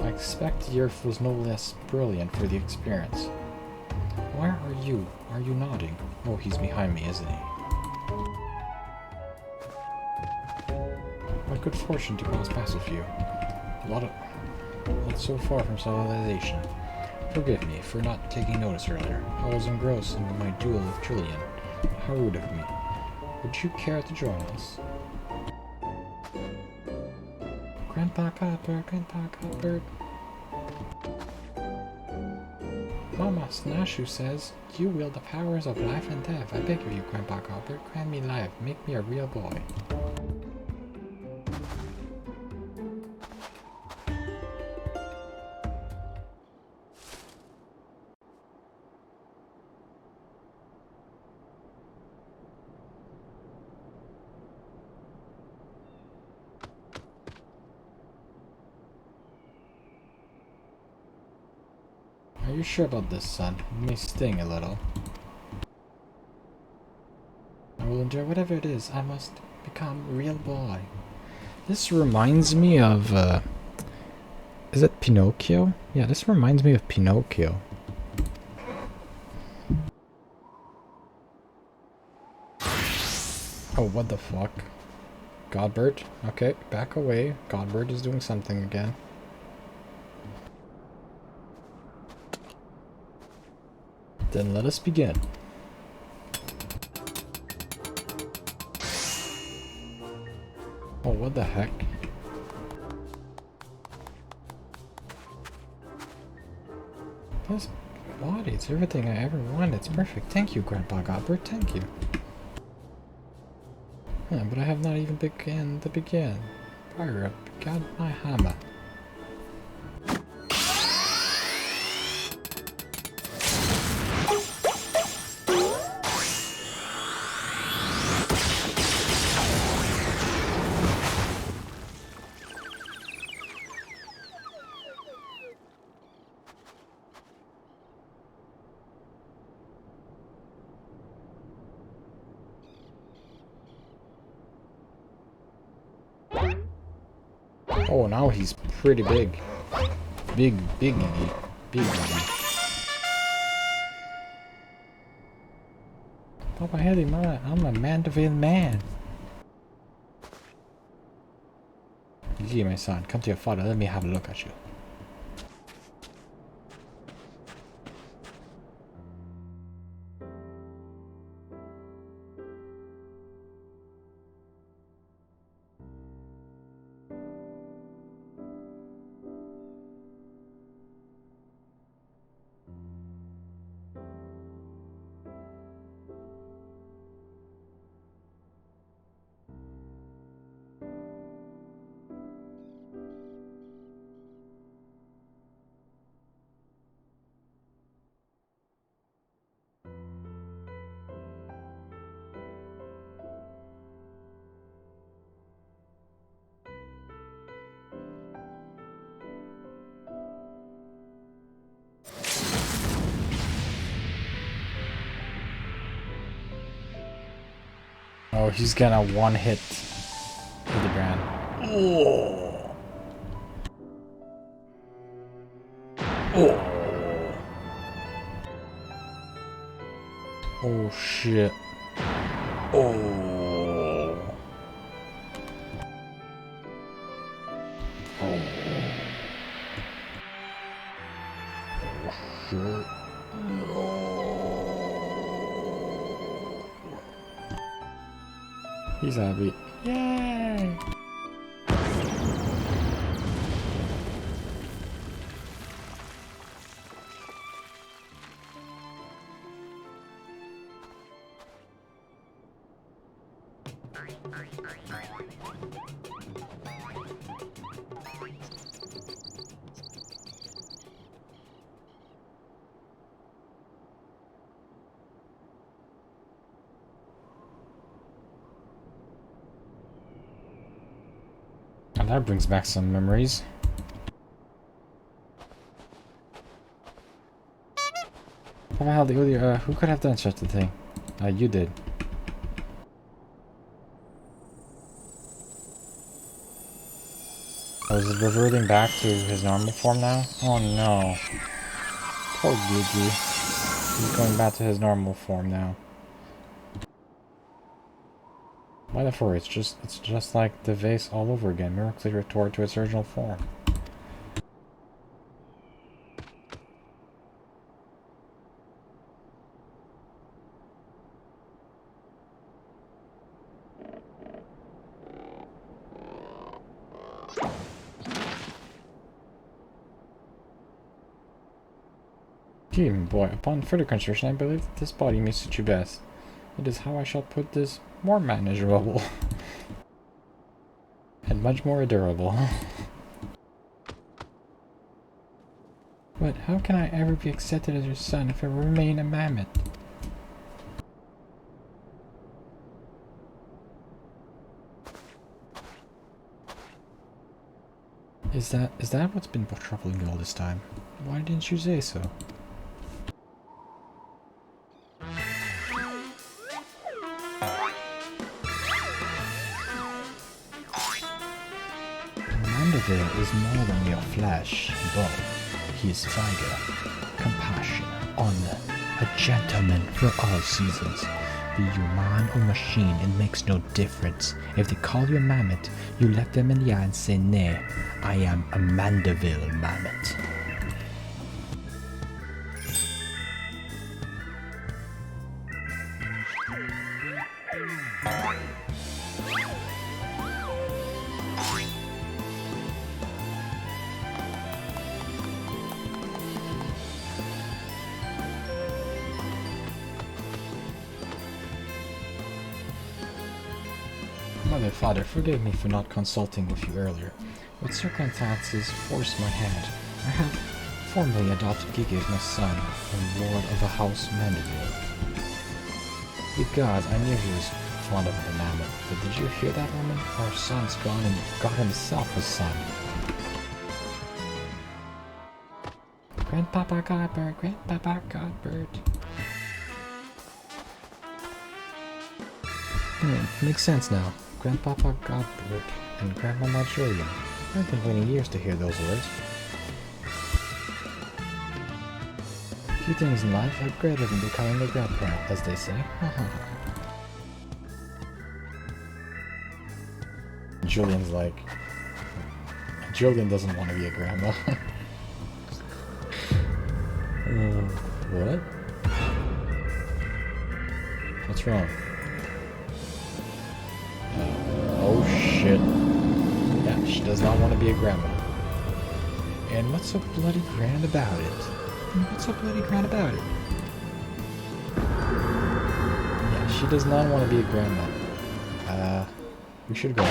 I expect the earth was no less brilliant for the experience. Where are you? Are you nodding? Oh, he's behind me, isn't he? What good fortune to cross paths with you. That's so far from civilization. Forgive me for not taking notice earlier. I was engrossed in my duel with Trillian. How rude of me. Would you care to join us? Grandpa Cuthbert. Mama Snashu says, you wield the powers of life and death. I beg of you, Grandpa Cuthbert, grant me life. Make me a real boy. Are you sure about this, son? It may sting a little. I will endure whatever it is. I must become a real boy. This reminds me of, is it Pinocchio? Yeah, this reminds me of Pinocchio. Oh, what the fuck? Godbert? Okay, back away. Godbert is doing something again. Then let us begin. Oh, what the heck? This body, it's everything I ever wanted. It's perfect. Thank you, Grandpa Godbert. Thank you. Yeah, but I have not even begun to begin. Fire up. Got my hammer. Oh, now he's pretty big. Big. Papa Heli, I'm a Mandeville man. Gee, my son, come to your father. Let me have a look at you. Oh, he's gonna one hit with the brand. Oh. Oh. Oh shit. Oh. Oh. Shit. He's happy. Yay! And that brings back some memories. What the hell, who could have done such a thing? You did. Oh, is it reverting back to his normal form now? Oh no. Poor Gigi. He's going back to his normal form now. Whatever, it's just like the vase all over again, miraculously restored to its original form. Demon boy, upon further consideration, I believe that this body may suit you best. It is how I shall put this more manageable. And much more adorable. But how can I ever be accepted as your son if I remain a mammoth? Is that what's been troubling you all this time? Why didn't you say so? Mandeville is more than mere flesh and bone. He is fire, compassion, honor, a gentleman for all seasons. Be you man or machine, it makes no difference. If they call you a mammoth, you let them in the eye and say, nay, I am a Mandeville mammoth. Mother, father, forgive me for not consulting with you earlier, but circumstances forced my hand. I have formally adopted Gigi as my son and lord of the house Mandeville. Ye gods, I knew he was fond of the mammoth, but did you hear that, woman? Our son's gone and got himself a son. Grandpapa Godbird, Grandpapa Godbird. Makes sense now. Grandpapa Godbird and Grandmama Julian. I've been waiting years to hear those words. Few things in life are greater than becoming a grandparent, as they say. Julian's like... Julian doesn't want to be a grandma. What? What's wrong? Oh shit. Yeah, she does not want to be a grandma. And what's so bloody grand about it? Yeah, she does not want to be a grandma. We should go.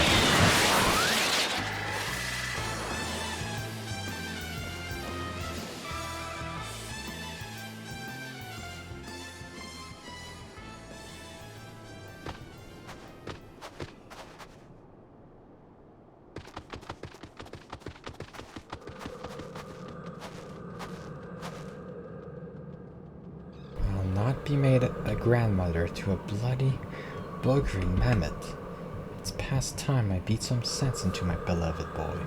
Be made a grandmother to a bloody, buggery mammoth. It's past time I beat some sense into my beloved boy.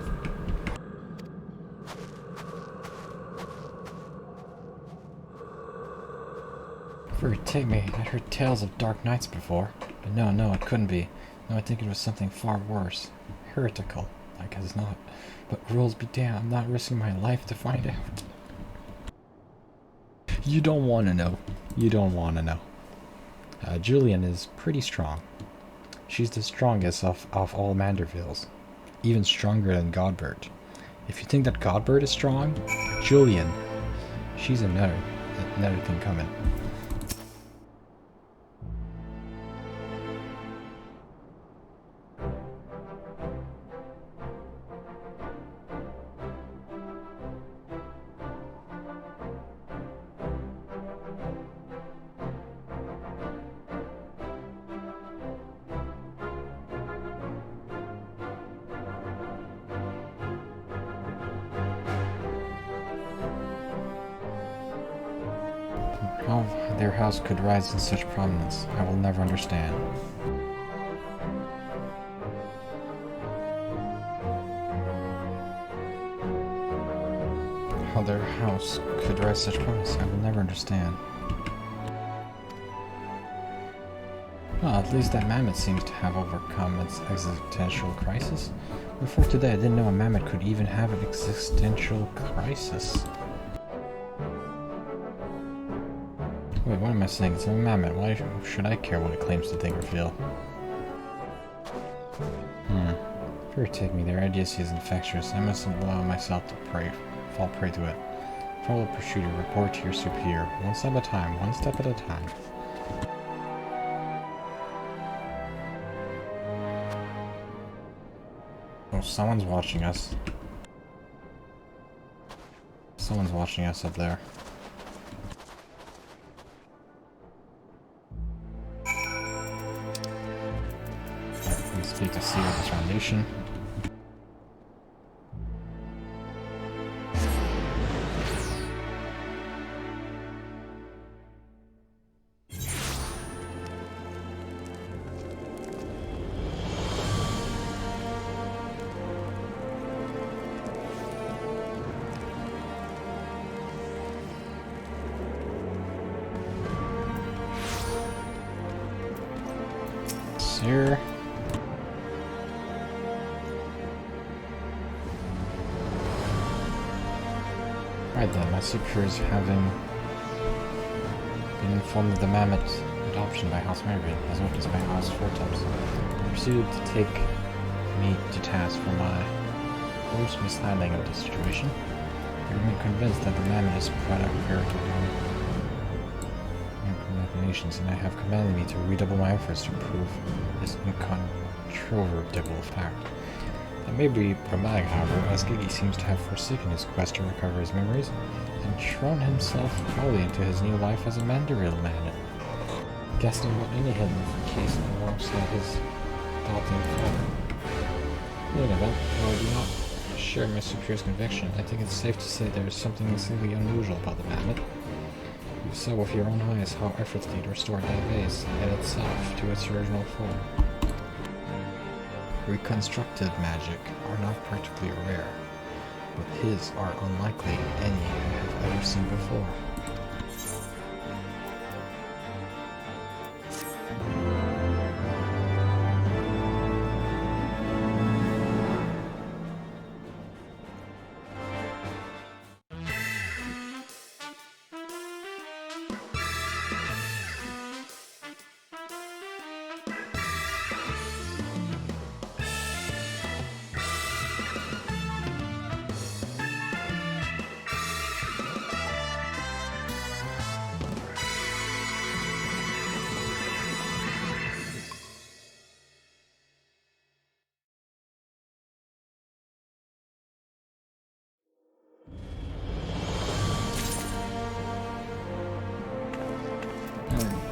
Take me, I'd heard tales of dark nights before, but no, it couldn't be. No, I think it was something far worse. Heretical, like as not. But rules be damned, I'm not risking my life to find out. You don't want to know. Julian is pretty strong. She's the strongest of all Mandervilles. Even stronger than Godbert. If you think that Godbert is strong, Julian, she's another thing coming. How their house could rise in such prominence, I will never understand. How their house could rise such prominence, I will never understand. Well, at least that mammoth seems to have overcome its existential crisis. Before today, I didn't know a mammoth could even have an existential crisis. Wait, what am I saying? It's a mammoth. Why should I care what it claims to think or feel? Fear take me. Their idiocy is infectious. I mustn't allow myself to fall prey to it. Follow pursuit, report to your superior. One step at a time. Oh, someone's watching us. Someone's watching us up there. Speak to see with this foundation. Sir. Right then, my superiors having been informed of the mammoth adoption by House Mervyn, as witnessed by House Fortups, proceeded to take me to task for my gross mishandling of the situation. They remain convinced that the mammoth is a product of heritable machinations, and I have commanded me to redouble my efforts to prove this incontrovertible fact. That may be problematic, however, as Giggy seems to have forsaken his quest to recover his memories and thrown himself wholly into his new life as a Mandaril man. Guessing about any hidden case alongside his adopting father. In any event, though I do not share my superior's conviction, I think it's safe to say there is something exceedingly unusual about the mammoth. You saw with your own eyes how effortlessly it restored that vase and itself to its original form. reconstructive magic are not particularly rare, but his are unlikely any I have ever seen before.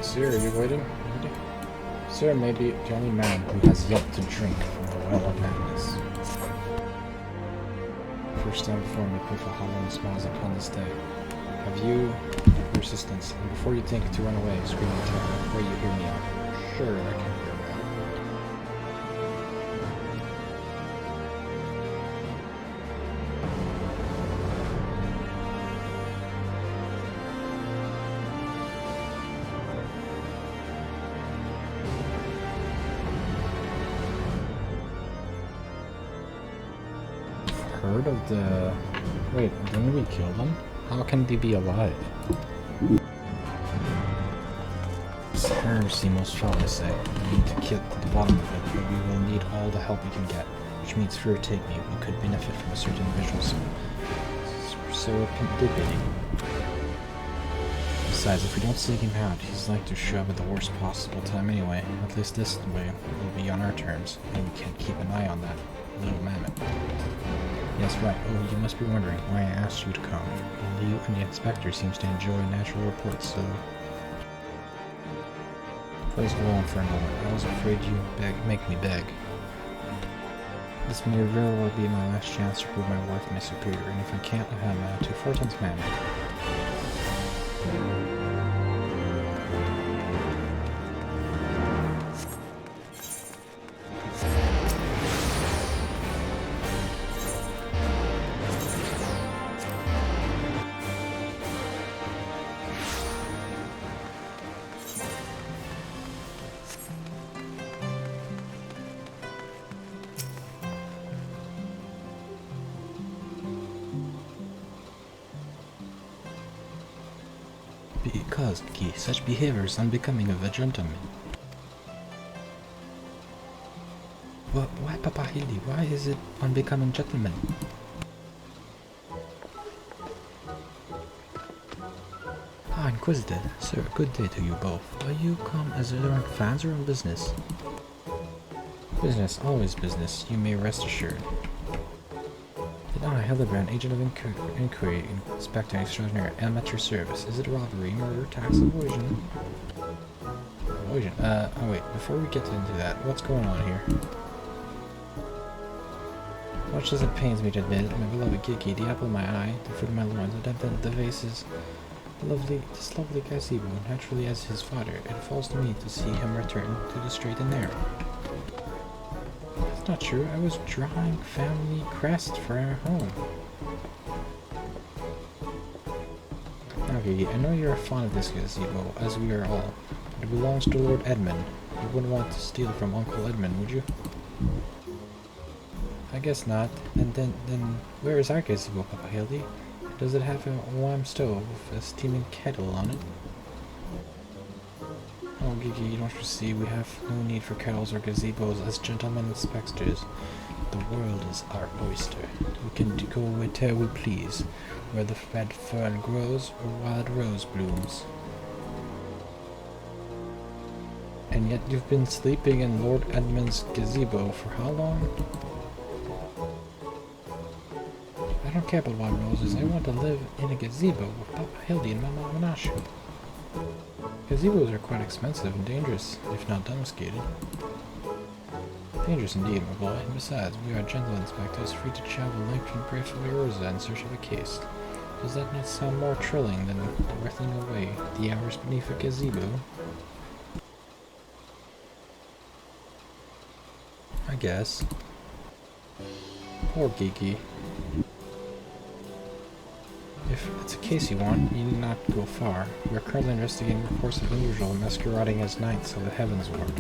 Sir, are you waiting? Sir may be the only man who has yet to drink from the well of madness. First time before me, put for hollow smiles upon this day. Have you persistence, and before you think to run away, screaming terror, pray you hear me out. Sure, I can hear well. Heard of the... Wait, didn't we kill them? How can they be alive? It's heresy, most fellows say. We need to get to the bottom of it, but we will need all the help we can get. Which means, fear take me, we could benefit from a certain visual serendipity. Besides, if we don't seek him out, he's like to show up at the worst possible time anyway. At least this way will be on our terms, and we can keep an eye on that little mammoth. Yes, right. Oh, you must be wondering why I asked you to come. Well, you and the inspector seems to enjoy natural reports, so... Please go on for a moment. I was afraid you'd make me beg. This may very well be my last chance to prove my worth to my superior, and if I can't, I have to Fortune's mammoth. Because, such behavior is unbecoming of a gentleman. But why, Papa Hildy? Why is it unbecoming gentleman? Ah, Inquisitor. Sir, good day to you both. Are you come as errant fans or on business? Business, always business. You may rest assured. I, Hildebrand, agent of inquiry, inspector extraordinary, am at your service. Is it robbery, murder, tax evasion? Evasion? Oh wait, before we get into that, what's going on here? Much as it pains me to admit it, my beloved Kiki, the apple of my eye, the fruit of my loins, the vases, this lovely gazebo, naturally as his father, it falls to me to see him return to the straight and narrow. That's not true. I was drawing family crest for our home. Now, Vivi, I know you're fond of this gazebo, as we are all, but it belongs to Lord Edmund. You wouldn't want to steal from Uncle Edmund, would you? I guess not. And then where is our gazebo, Papa Hildy? Does it have a warm stove with a steaming kettle on it? Oh, Gigi, you don't see, we have no need for kettles or gazebos as gentlemen inspectors. The world is our oyster. We can go wherever we please, where the red fern grows or wild rose blooms. And yet you've been sleeping in Lord Edmund's gazebo for how long? I don't care about wild roses. I want to live in a gazebo with Papa Hildy and Mama Menashe. Gazebos are quite expensive and dangerous, if not domesticated. Dangerous indeed, my boy. And besides, we are gentle inspectors, free to travel like and brave for Rosa in search of a case. Does that not sound more thrilling than whirling away the hours beneath a gazebo? I guess. Poor Geeky. If it's a case you want, you need not go far. We are currently investigating reports of unusual masquerading as knights of the Heavens Ward.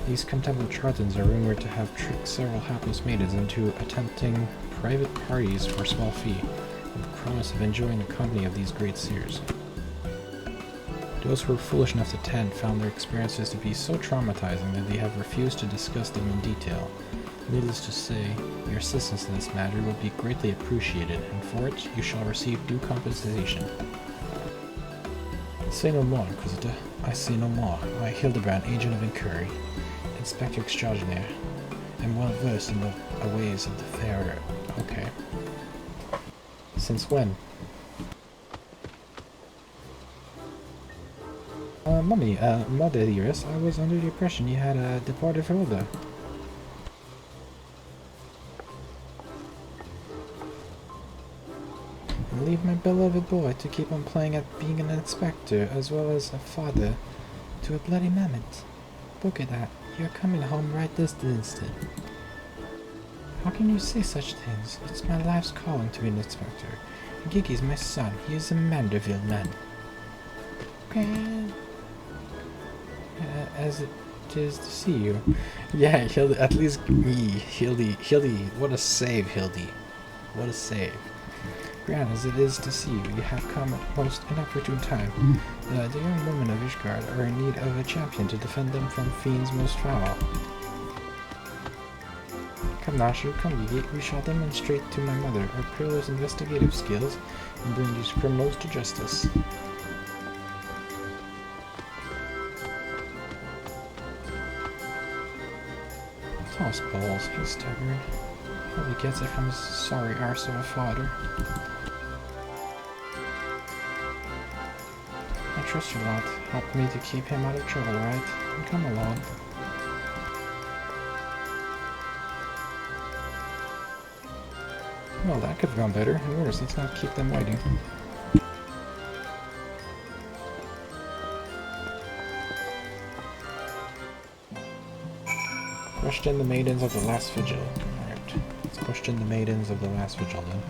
These contemptible charlatans are rumored to have tricked several hapless maidens into attempting private parties for a small fee, with the promise of enjoying the company of these great seers. Those who were foolish enough to attend found their experiences to be so traumatizing that they have refused to discuss them in detail. Needless to say, your assistance in this matter will be greatly appreciated, and for it you shall receive due compensation. Say no more, Inquisitor. I say no more. I, Hildebrand, agent of inquiry, Inspector Extraordinaire, am well versed in the ways of the fair. Okay. Since when? Mummy, Mother dearest, I was under the impression you had departed further. And leave my beloved boy to keep on playing at being an inspector, as well as a father to a bloody mammoth. Look at that. You're coming home right this instant. How can you say such things? It's my life's calling to be an inspector. Gigi's my son. He is a Manderville man. As it is to see you. Yeah, Hildy, at least me. Hildy, what a save, Hildy. What a save. Grand as it is to see you, you have come at most inopportune time. The young women of Ishgard are in need of a champion to defend them from fiends most foul. Come Nashu, come Gigi, we shall demonstrate to my mother our peerless investigative skills and bring these criminals to justice. Toss balls, he's stubborn. Probably gets it from his sorry arse of a father. I trust you lot. Help me to keep him out of trouble, right? And come along. Well, that could have gone better. And worse, let's not keep them waiting. Question the maidens of the last vigil. Alright, let's question the maidens of the last vigil then.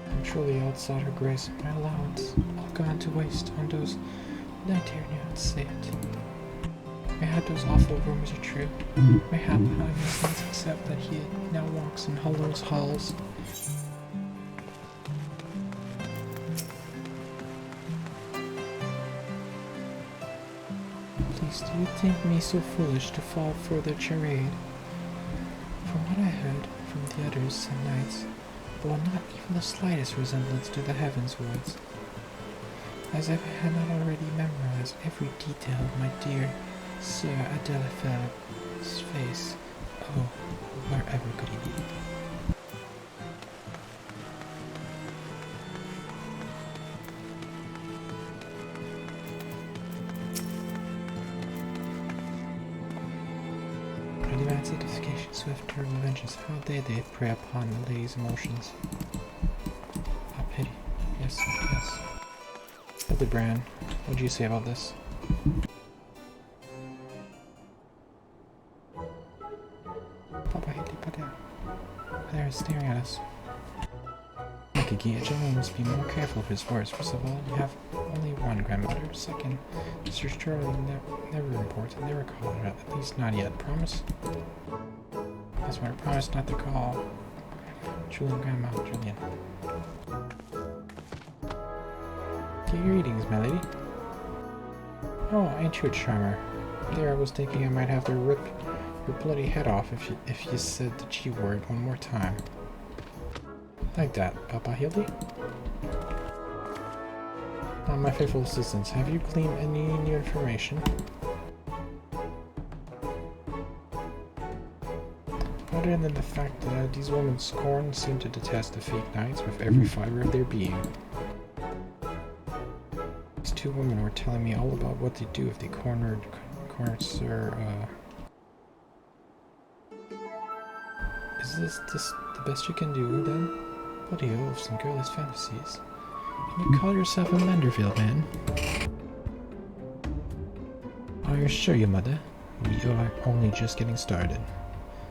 And truly outside her grace, my allowance, all gone to waste on those night not say it. Mayhap those awful rumors are true. Mayhap I must needs accept that he now walks in Hollow's halls. Please, do you think me so foolish to fall for their charade? From what I heard from the others some nights, bore not even the slightest resemblance to the Heavens Wards. As if I had not already memorized every detail of my dear Sir Adelifel's face. Oh, wherever could he be? I demand satisfaction, swift, terrible vengeance. How dare they prey upon the lady's emotions? Ah, pity. Yes, yes. Hildebrand, what do you say about this? They're staring at us. Gigi, a gentleman must be more careful of his words. First of all, you have only one grandmother. Second, Mr. Sterling never reports. I never call her, at least not yet. Promise? That's why I promised not to call Julian Grandma Julian. Get your eatings, my lady. Oh, ain't you a charmer? There, I was thinking I might have to rip your bloody head off if you said the G word one more time. Like that, Papa Hildy? Now, my faithful assistants, have you gleaned any new information? Other than the fact that these women scorn seem to detest the fake knights with every fiber of their being. These two women were telling me all about what they do if they cornered Is this the best you can do, then? Bloody oafs and girlish fantasies. Can you call yourself a Manderville man? I assure you, Mother, we are only just getting started.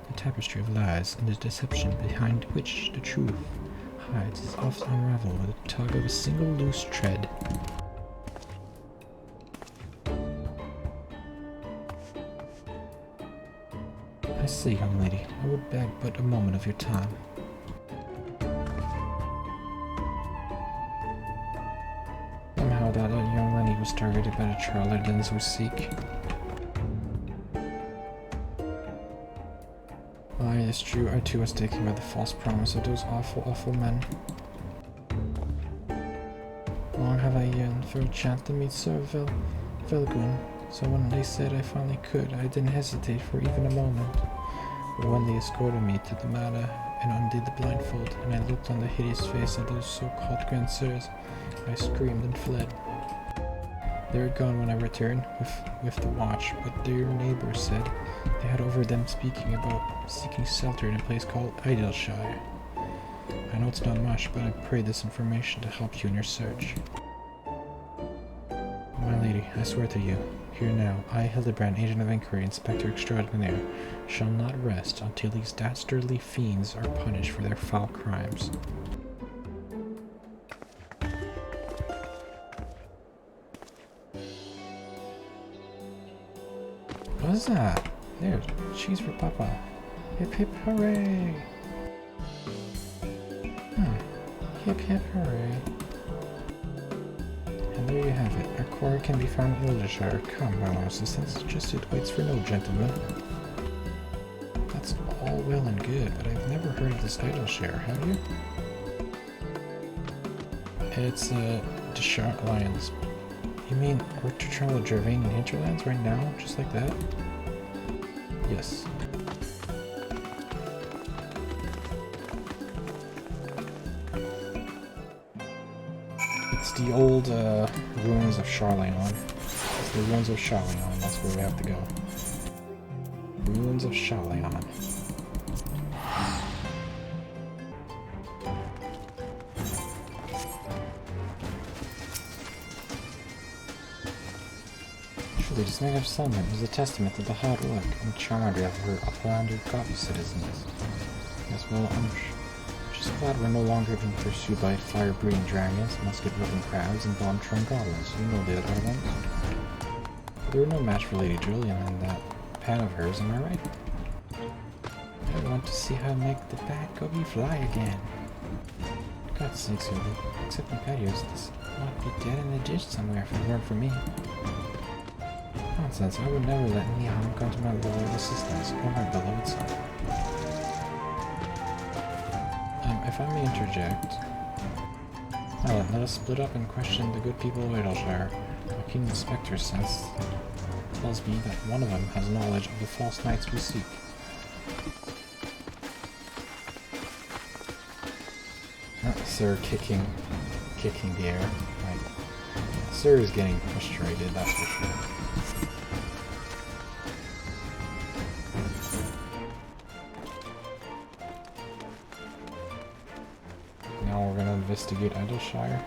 The tapestry of lies and the deception behind which the truth hides is often unraveled with a tug of a single loose thread. I say, young lady, I would beg but a moment of your time. Somehow that young lady was targeted by the charlatans who seek. Aye, it's true, I too was taken by the false promise of those awful men. Long have I yearned for a chance to meet Sir Velgwyn, so when they said I finally could, I didn't hesitate for even a moment. But when they escorted me to the manor and undid the blindfold, and I looked on the hideous face of those so-called grandsires, I screamed and fled. They were gone when I returned with the watch, but their neighbors said they had overheard them speaking about seeking shelter in a place called Idleshire. I know it's not much, but I pray this information to help you in your search. My lady, I swear to you, here now, I, Hildebrand, Agent of Inquiry, Inspector Extraordinaire, shall not rest until these dastardly fiends are punished for their foul crimes. What's that? There, cheese for Papa. Hip hip hooray! Hip hip hooray. And there you have it. Our quarry can be found in Idleshire. Come, my Lord Assistants, just it waits for no gentleman. That's all well and good, but I've never heard of this Idleshire, have you? It's the Shire Alliance. You mean we're to travel the Gervanian hinterlands right now, just like that? Yes. It's the old ruins of Charleon. It's the ruins of Charleon, that's where we have to go. Ruins of Charleon. This native settlement is a testament to the hard work and charm of her uplanded Gothi citizens. Yes, well, I'm just glad we're no longer being pursued by fire-breathing dragons, musket-wielding crabs, and bomb-throwing goblins. You know the other ones. But they were no match for Lady Julian and that pan of hers, am I right? I want to see her make the bad goby fly again. God's sakes, except in patios, this might be dead in a ditch somewhere if it weren't for me. Nonsense, I would never let any harm come to my Lord Assistants or my beloved son. If I may interject, let us split up and question the good people of Idleshire. A keen inspector's sense tells me that one of them has knowledge of the false knights we seek. Sir kicking the air. Right. Sir is getting frustrated, that's for sure. Investigate Idleshire.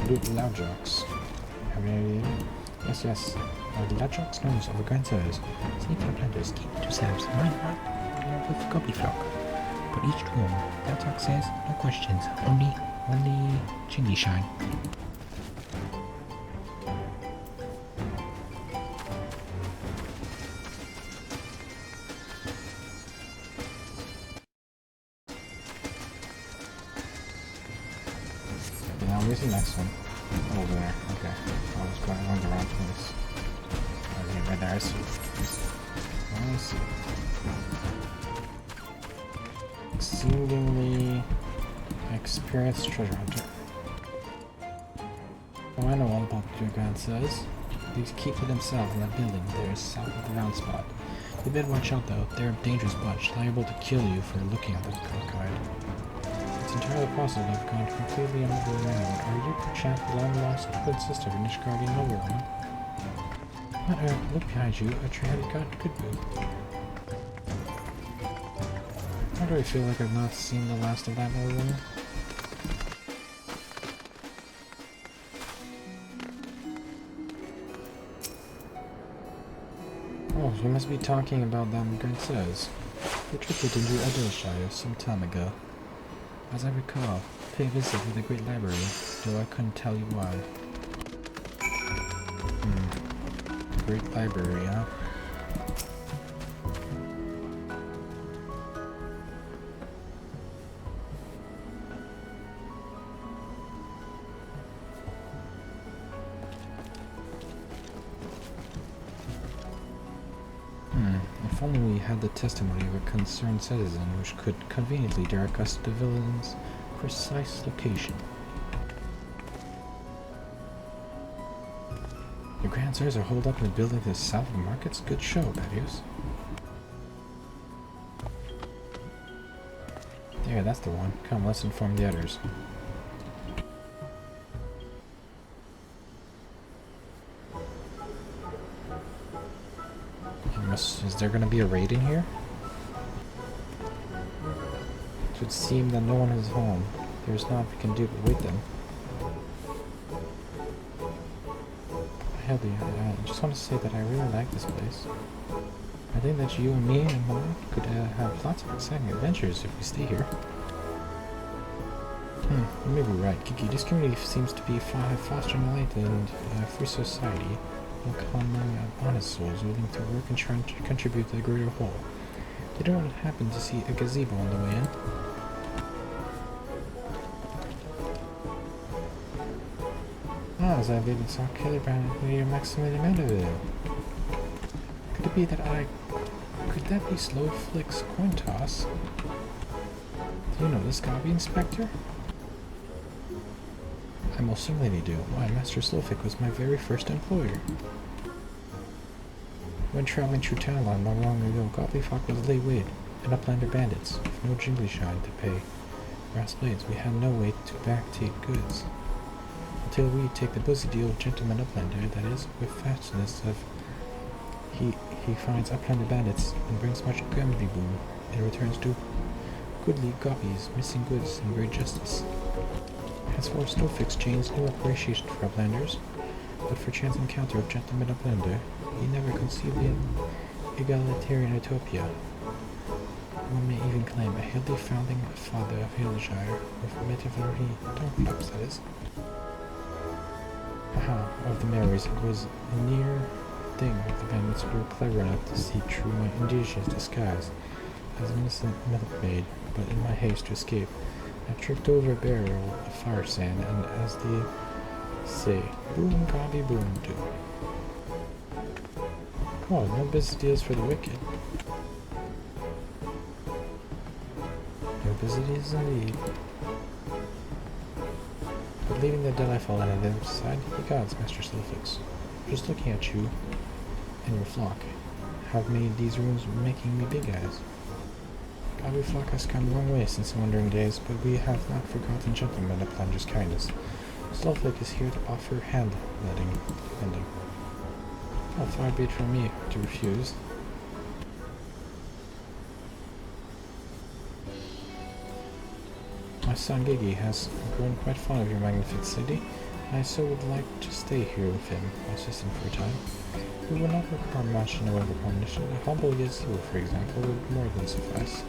Loot Loudjocks. Have any idea? Yes. The Loudjocks knows of the grandsires. Sneak outlanders keep to themselves. Mind not with the goblin flock. But each to home, Loudjock says, no questions. Only chingy shine. Where's the next one? Oh, over there. Okay. I was going the wrong place. Okay, right there. I see. Exceedingly experienced treasure hunter. Oh, I know all about what your grand says. These keep to themselves in that building there is south of the round spot. You better watch out though. They're a dangerous bunch, liable to kill you for looking at that cockeyed. It's entirely possible they've gone completely underground. Are you perchance the long-lost twin sister of Nishgardian Nobleman? Look behind you, a three-headed god could be. Why do I feel like I've not seen the last of that old woman? Oh, you must be talking about that girl says. We drifted into Adelshire some time ago. As I recall, pay a visit to the Great Library, though I couldn't tell you why. The Great Library, huh? If only we had the testimony of a concerned citizen which could conveniently direct us to the villain's precise location. Your grandsires are holed up in the building to the south of the markets? Good show, Patios. There, that's the one. Come, let's inform the others. Is there gonna be a raid in here? It would seem that no one is home. There's not we can do but wait them. I just want to say that I really like this place. I think that you and me and Mom could have lots of exciting adventures if we stay here. You may be right, Kiki. This community seems to be fostering a light and free society. Among honest souls willing to work and try to contribute to the greater whole. They don't happen to see a gazebo on the way in. As I've even saw Killerbrand made a maximum amount of it. Could it be that could that be Slowflick's coin toss? Do you know this Gobby Inspector? I most certainly do. Why, Master Slowflick was my very first employer. When traveling through town not long ago, Gobblyfock was laid and uplander bandits, with no jingly shine to pay. Brass blades, we had no way to backdate goods. Until we take the busy deal with Gentleman Uplander, that is, with fastness of he finds uplander bandits and brings much gambly boom and returns to goodly gobbies, missing goods, and great justice. Henceforth, Slowflick chains no appreciation for uplanders, but for chance encounter of Gentleman Uplander, he never conceived an egalitarian utopia. One may even claim a healthy founding father of Hillshire, with metaphorically Tongueflaps, that is. Of the Marys, it was a near thing if the bandits were clever enough to see through my indigenous disguise as an innocent milkmaid, but in my haste to escape, I tripped over a barrel of fire sand, and as they say, boom, gobby, boom, do. Oh, no business deals for the wicked. No business deals indeed. But leaving the delightful on the other side, the gods, Master Slowflick. Just looking at you and your flock have made these rooms making me big eyes. Gobblyfock has come a long way since the wandering days, but we have not forgotten Gentleman Uplander's kindness. Slowflick is here to offer hand-lending. How far be it from me to refuse. My son Gigi has grown quite fond of your magnificent city, and I so would like to stay here with him, my assistant, for a time. We will not require much in the way of accommodation. A humble gazebo, for example, would more than suffice.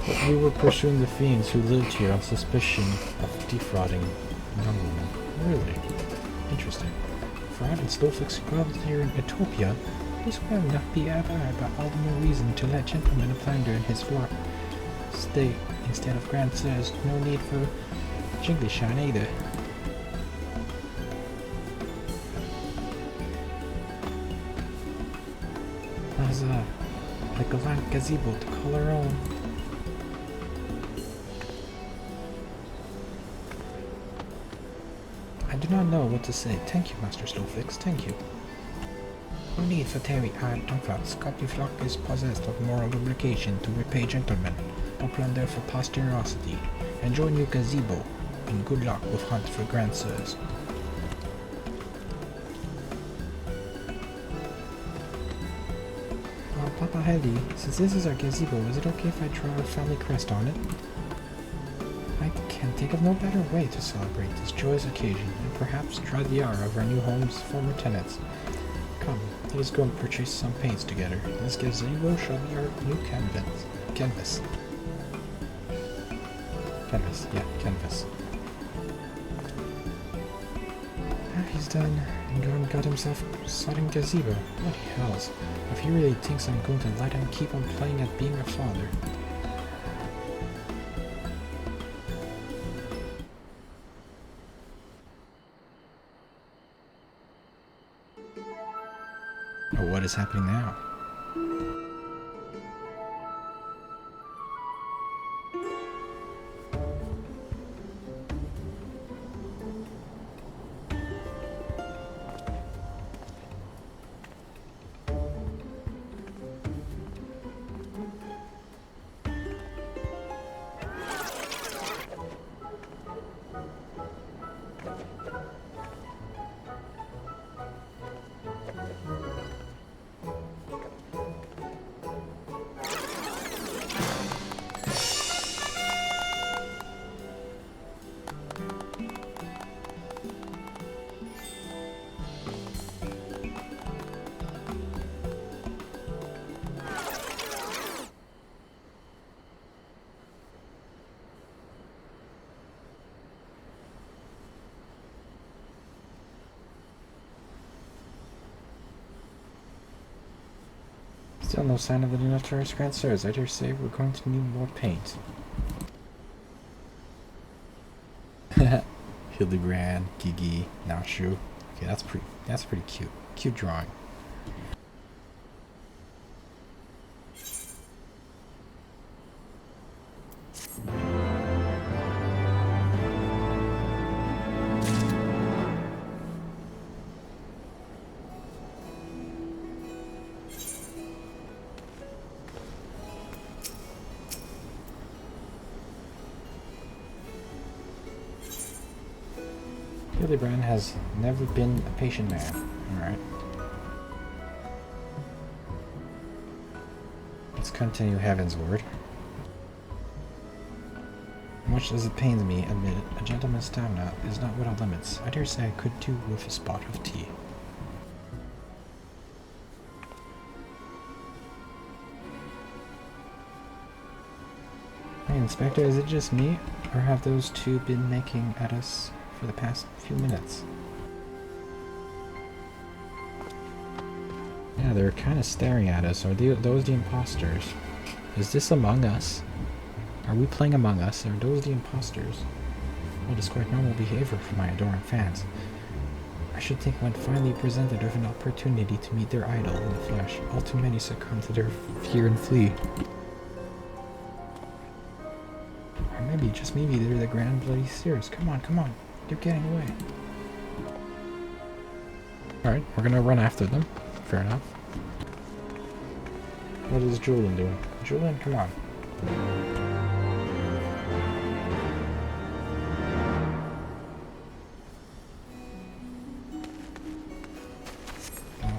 But we were pursuing the fiends who lived here on suspicion of defrauding young women. Really? Interesting. For having Slowflick's grubs here in Utopia, this will not be ever, but all the more reason to let Gentleman Uplander and his flock stay instead of grandsires. No need for jingly shine either. As a gallant gazebo to call our own. I do not know what to say. Thank you, Master Slowflick. Thank you. No need for Terry Tongueflaps. Gobblyfock is possessed of moral obligation to repay Gentleman Uplander for posterity. Enjoy new gazebo. and good luck with hunt for grandsires. Papa Heldy, since this is our gazebo, is it okay if I draw our family crest on it? I can think of no better way to celebrate this joyous occasion, and perhaps try the hour of our new home's former tenants. Come, let us go and purchase some paints together. This gazebo shall be our new canvas. Canvas, yeah, canvas. He's done and gone and got himself a sodden gazebo. What hells. If he really thinks I'm going to let him keep on playing at being a father. Oh, what is happening now? Still no sign of the notorious grandsires. I dare say we're going to need more paint. Hildebrand, Gigi, Nachu. Okay, that's pretty cute. Cute drawing. Hildebrand has never been a patient man. Alright. Let's continue Heaven's Word. Much as it pains me, admit it, a gentleman's stamina is not without limits. I dare say I could do with a spot of tea. Hey, Inspector, is it just me, or have those two been making at us for the past few minutes? Yeah, they're kind of staring at us. Are those the imposters? Is this Among Us? Are we playing Among Us? Are those the imposters? Well, it's quite normal behavior for my adoring fans. I should think when finally presented with an opportunity to meet their idol in the flesh, all too many succumb to their fear and flee. Or maybe, just maybe, they're the Grand Bloody Seers. Come on, come on. They're getting away. Alright, we're gonna run after them. Fair enough. What is Julian doing? Julian, come on.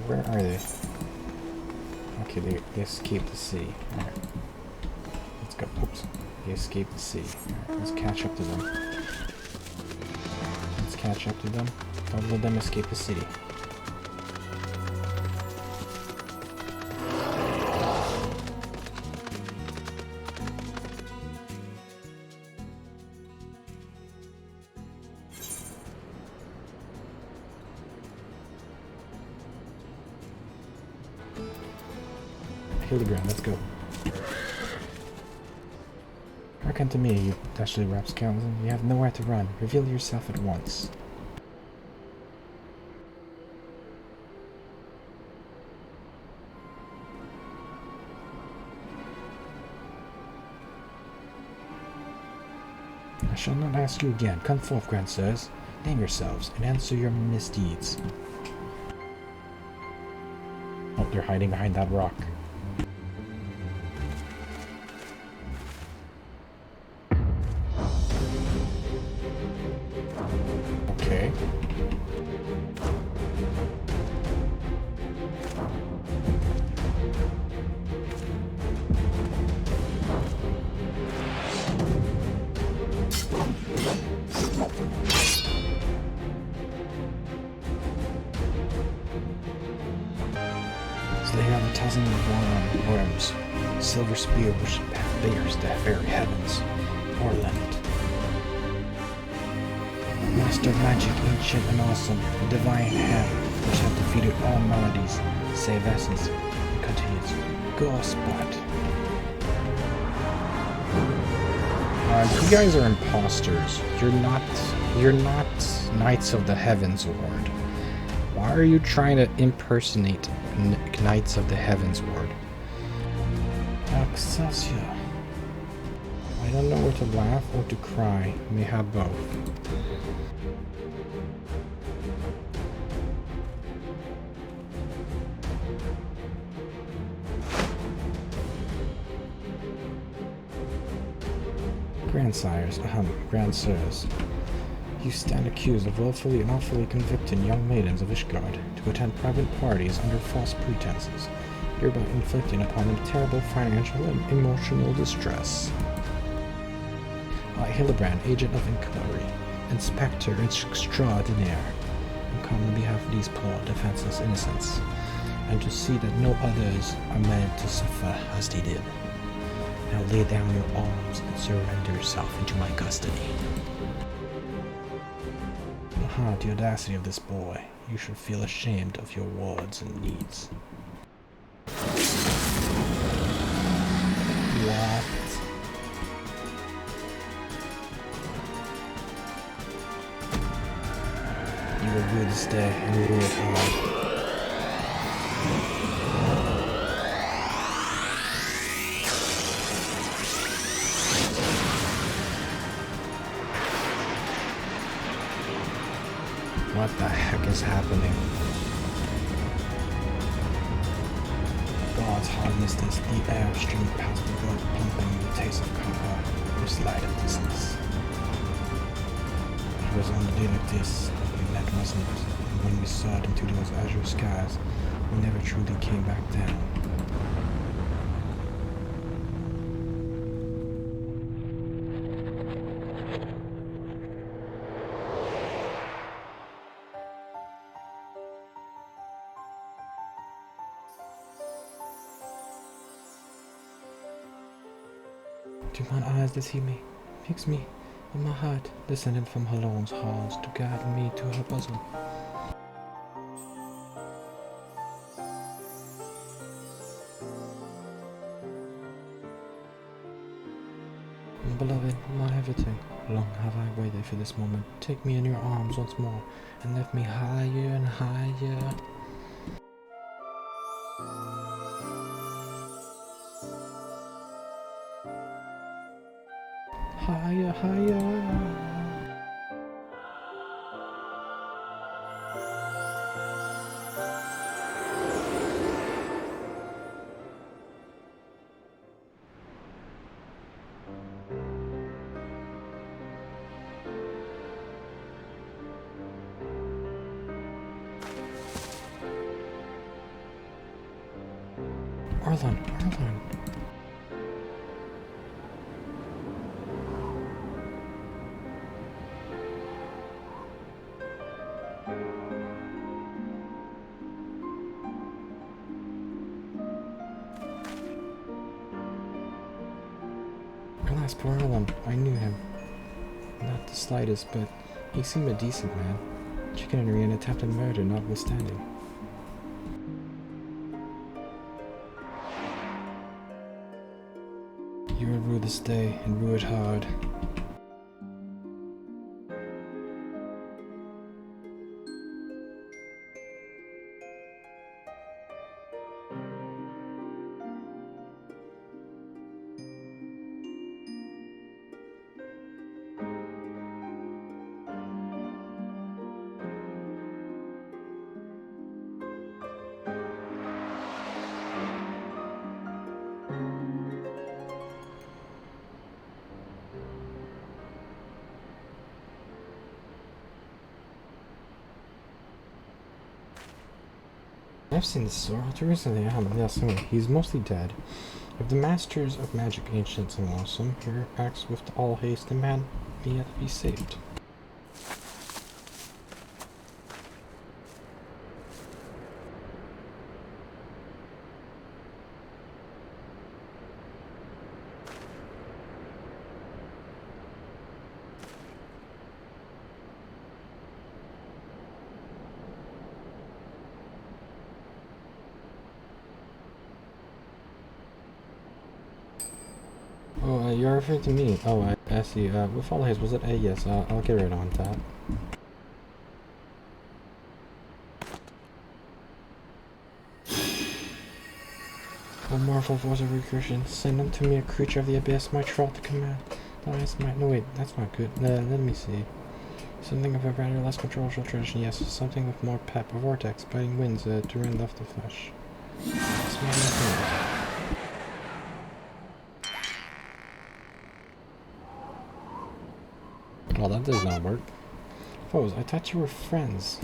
Where are they? Okay, they escaped the sea. Alright. Let's go. Oops. They escaped the sea. Alright, let's catch up to them. Let's catch up to them. Don't let them escape the city. Hildebrand, let's go. Hearken to me, you dashly rapscallion. You have nowhere to run. Reveal yourself at once. I shall not ask you again. Come forth, grandsires. Name yourselves and answer your misdeeds. Oh, they're hiding behind that rock. Okay. So they have 1,000 worms, silver spear which bears the very heavens, Orland. Master of magic, ancient and awesome, the divine hand, which have defeated all maladies, save essence, and continues. Go spot. You guys are imposters. You're not Knights of the Heavens Ward. Why are you trying to impersonate Knights of the Heavens Ward? Excelsior. I don't know where to laugh or to cry. You may have both. Grandsires, grandsirs, you stand accused of willfully and awfully convicting young maidens of Ishgard to attend private parties under false pretenses, thereby inflicting upon them terrible financial and emotional distress. I, Hildebrand, agent of inquiry, inspector extraordinaire, am come on behalf of these poor, defenseless innocents, and to see that no others are made to suffer as they did. Now lay down your arms and surrender yourself into my custody. The audacity of this boy. You should feel ashamed of your words and deeds. What? You will rue this day and rue it hard. What the heck is happening? God's hardness is the air stream past the boat, pumping the taste of copper with slight of distance. It was on the day like this that we met, wasn't it? And when we soared into those azure skies, we never truly came back down. Do mine eyes deceive me? Fix me, and my heart descended from her lawns halls to guide me to her bosom. Beloved, my everything, long have I waited for this moment. Take me in your arms once more, and lift me higher and higher. Higher, higher. Arlan. Alas, poor Arlan. I knew him. Not the slightest, but he seemed a decent man. Chicanery and attempted murder notwithstanding. You will rue this day, and rue it hard. I've seen this sword recently. Yes, he's mostly dead. If the masters of magic, ancients and awesome, here acts with all haste, the man may yet be saved. Oh, you're referring to me. Oh, I see. With all haste, was it? Yes, I'll get right on that. O marvel voice of recursion, send unto me a creature of the abyss, my troll to command. No, wait, that's not good. Let me see. Something of a rather less controversial tradition, yes. Something with more pep, a vortex, biting winds to rend off the flesh. Well, that does not work. Foes, I thought you were friends.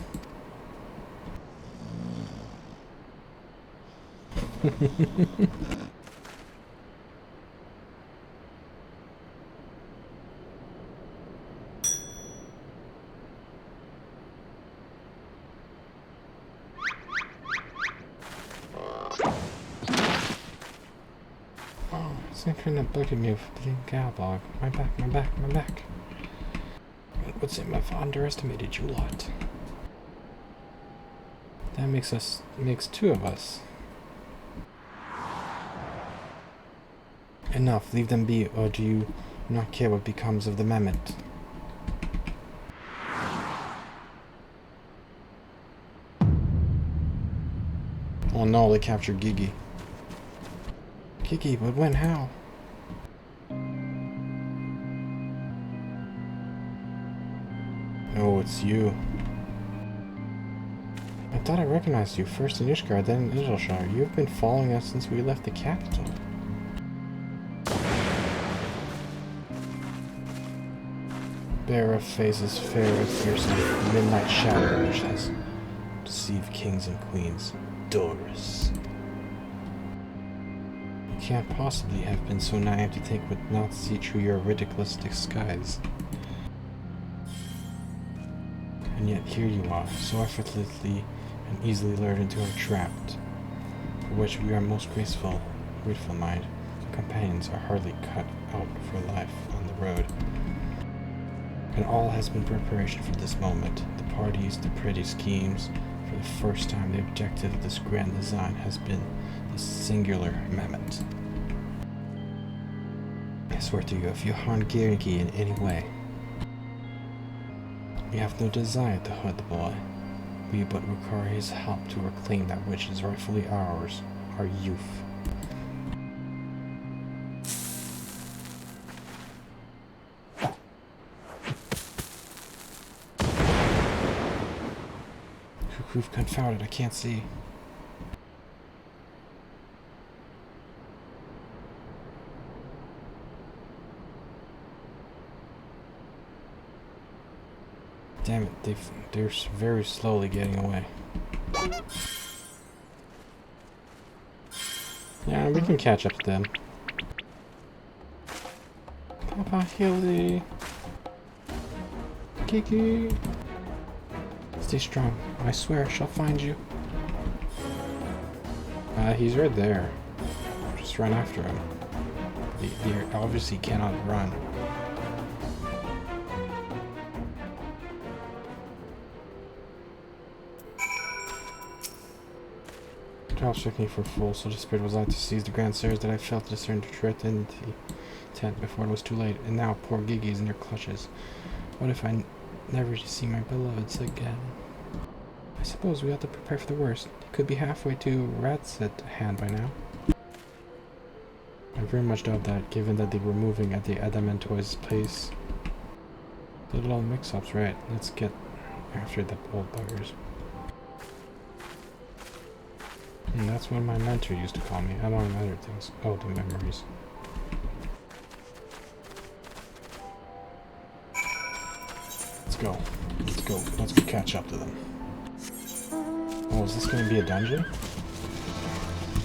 Trying to look at me with bleeding Galbog. My back. It would seem I've underestimated you a lot. That makes two of us. Enough, leave them be, or do you not care what becomes of the mammoth? Oh no, they captured Gigi. Gigi, but when, how? Oh, it's you. I thought I recognized you, first in Ishgard, then in Isilshire. You've been following us since we left the capital. Bare of faces, fair and fearsome, midnight shadow which has deceived kings and queens. Doris. You can't possibly have been so naive to think would not see through your ridiculous disguise. And yet here you are, so effortlessly and easily lured into our trap, for which we are most grateful, mind. The companions are hardly cut out for life on the road. And all has been preparation for this moment. The parties, the pretty schemes. For the first time, the objective of this grand design has been the singular mammoth. I swear to you, if you harm Geringi in any way, we have no desire to hurt the boy. We but require his help to reclaim that which is rightfully ours, our youth. We've confounded, I can't see. Damn it, they're very slowly getting away. Yeah, we can catch up to them. Papa Hildy. Kiki. Stay strong. I swear I shall find you. He's right there. Just run after him. They obviously cannot run. Trial struck me for full, so desperate was I to seize the grand stairs that I felt to discern the threat in the tent before it was too late. And now poor Gigi is in your clutches. What if I never see my beloveds again? I suppose we ought to prepare for the worst. He could be halfway to Rats at hand by now. I very much doubt that, given that they were moving at the Adamantoids' pace. Little mix-ups, right? Let's get after the old buggers. And that's what my mentor used to call me, among other things. Oh, the memories. Let's go catch up to them. Oh, is this going to be a dungeon?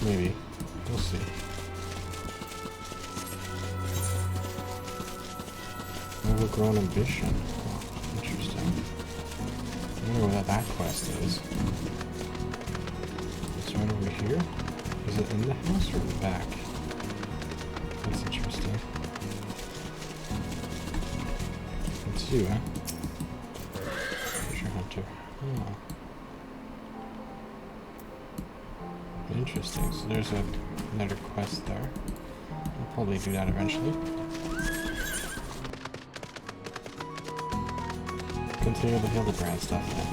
Maybe. We'll see. Overgrown ambition. Oh, interesting. I wonder what that quest is. It's right over here. Is it in the house or in the back? That's interesting. It's you, huh? Treasure hunter. Oh. Interesting. So there's another quest there. I'll probably do that eventually. Continue the Hildebrand stuff then.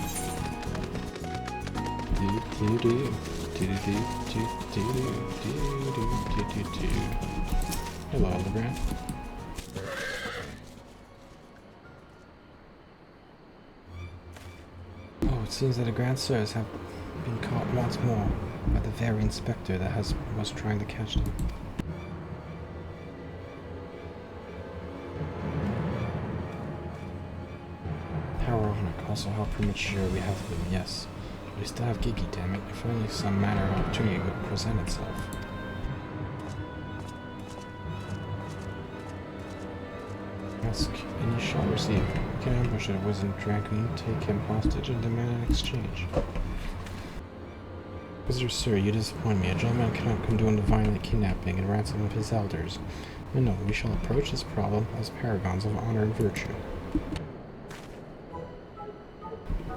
Hello, Hildebrand. Oh, it seems that the Grand Sirs have been caught once more by the very inspector that was trying to catch them. How ironic, also how premature we have been, yes. But we still have Gigi, damn it. If only some manner of opportunity would present itself. Ask, and you shall receive. You can ambush a wizard dragoon, take him hostage, and demand an exchange. Wizard Sir, you disappoint me. A gentleman cannot condone the violent kidnapping and ransom of his elders. And no, we shall approach this problem as paragons of honor and virtue.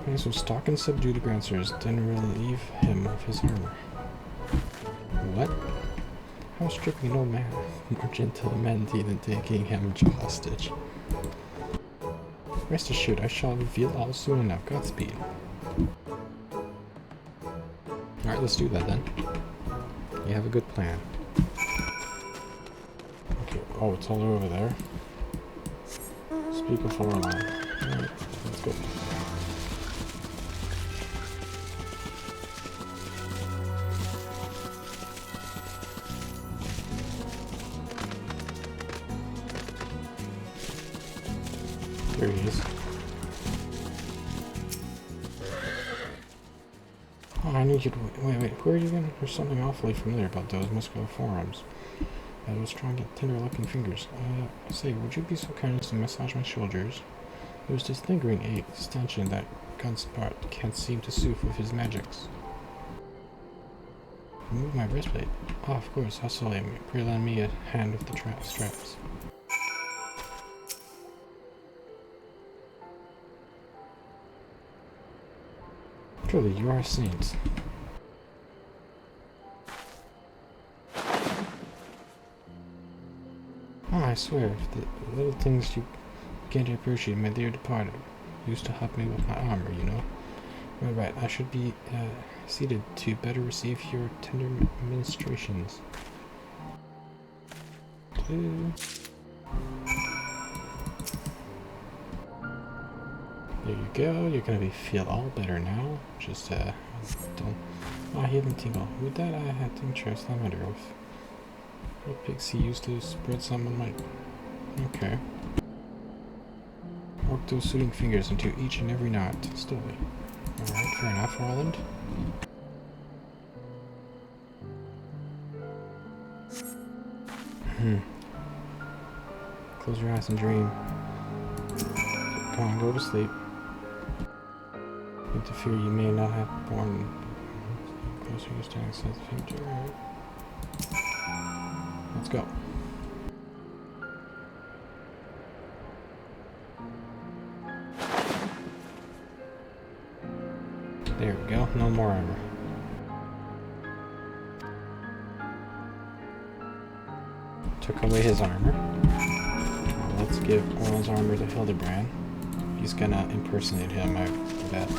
May as well stalk and subdue the Grand Sirs, then relieve him of his armor. What? How is stripping an old man more gentle and mentee than taking him hostage? Rest assured, I shall reveal all soon enough. Godspeed. Alright, let's do that then. You have a good plan. Okay, oh, it's all over there. Speak of Lorelei. Alright, let's go. There he is. Oh, I need you to wait, where are you again? There's something awfully familiar about those muscular forearms. Those strong and tender-looking fingers. Say, would you be so kind as to massage my shoulders? There's this lingering ache, this tension that Gunspart can't seem to soothe with his magics. Remove my breastplate. Oh, of course, how silly. Pray lend me a hand with the straps. Truly, you are a saint. Oh, I swear, if the little things you begin to appreciate, my dear departed used to help me with my armor, you know. You're right, I should be seated to better receive your tender ministrations. There you go, you're gonna feel all better now. Just, don't... Ah, healing tingle. With that, I had interest. I wonder if... What pixie used to spread some on my... Okay. Work those soothing fingers into each and every knot. Slowly. Alright, fair enough, Roland. Close your eyes and dream. Come on, go to sleep. With the fear you may not have born. Closer to standing sense of future. Let's go. There we go. No more armor. Took away his armor. Now let's give Orl's armor to Hildebrand. He's gonna impersonate him, I bet.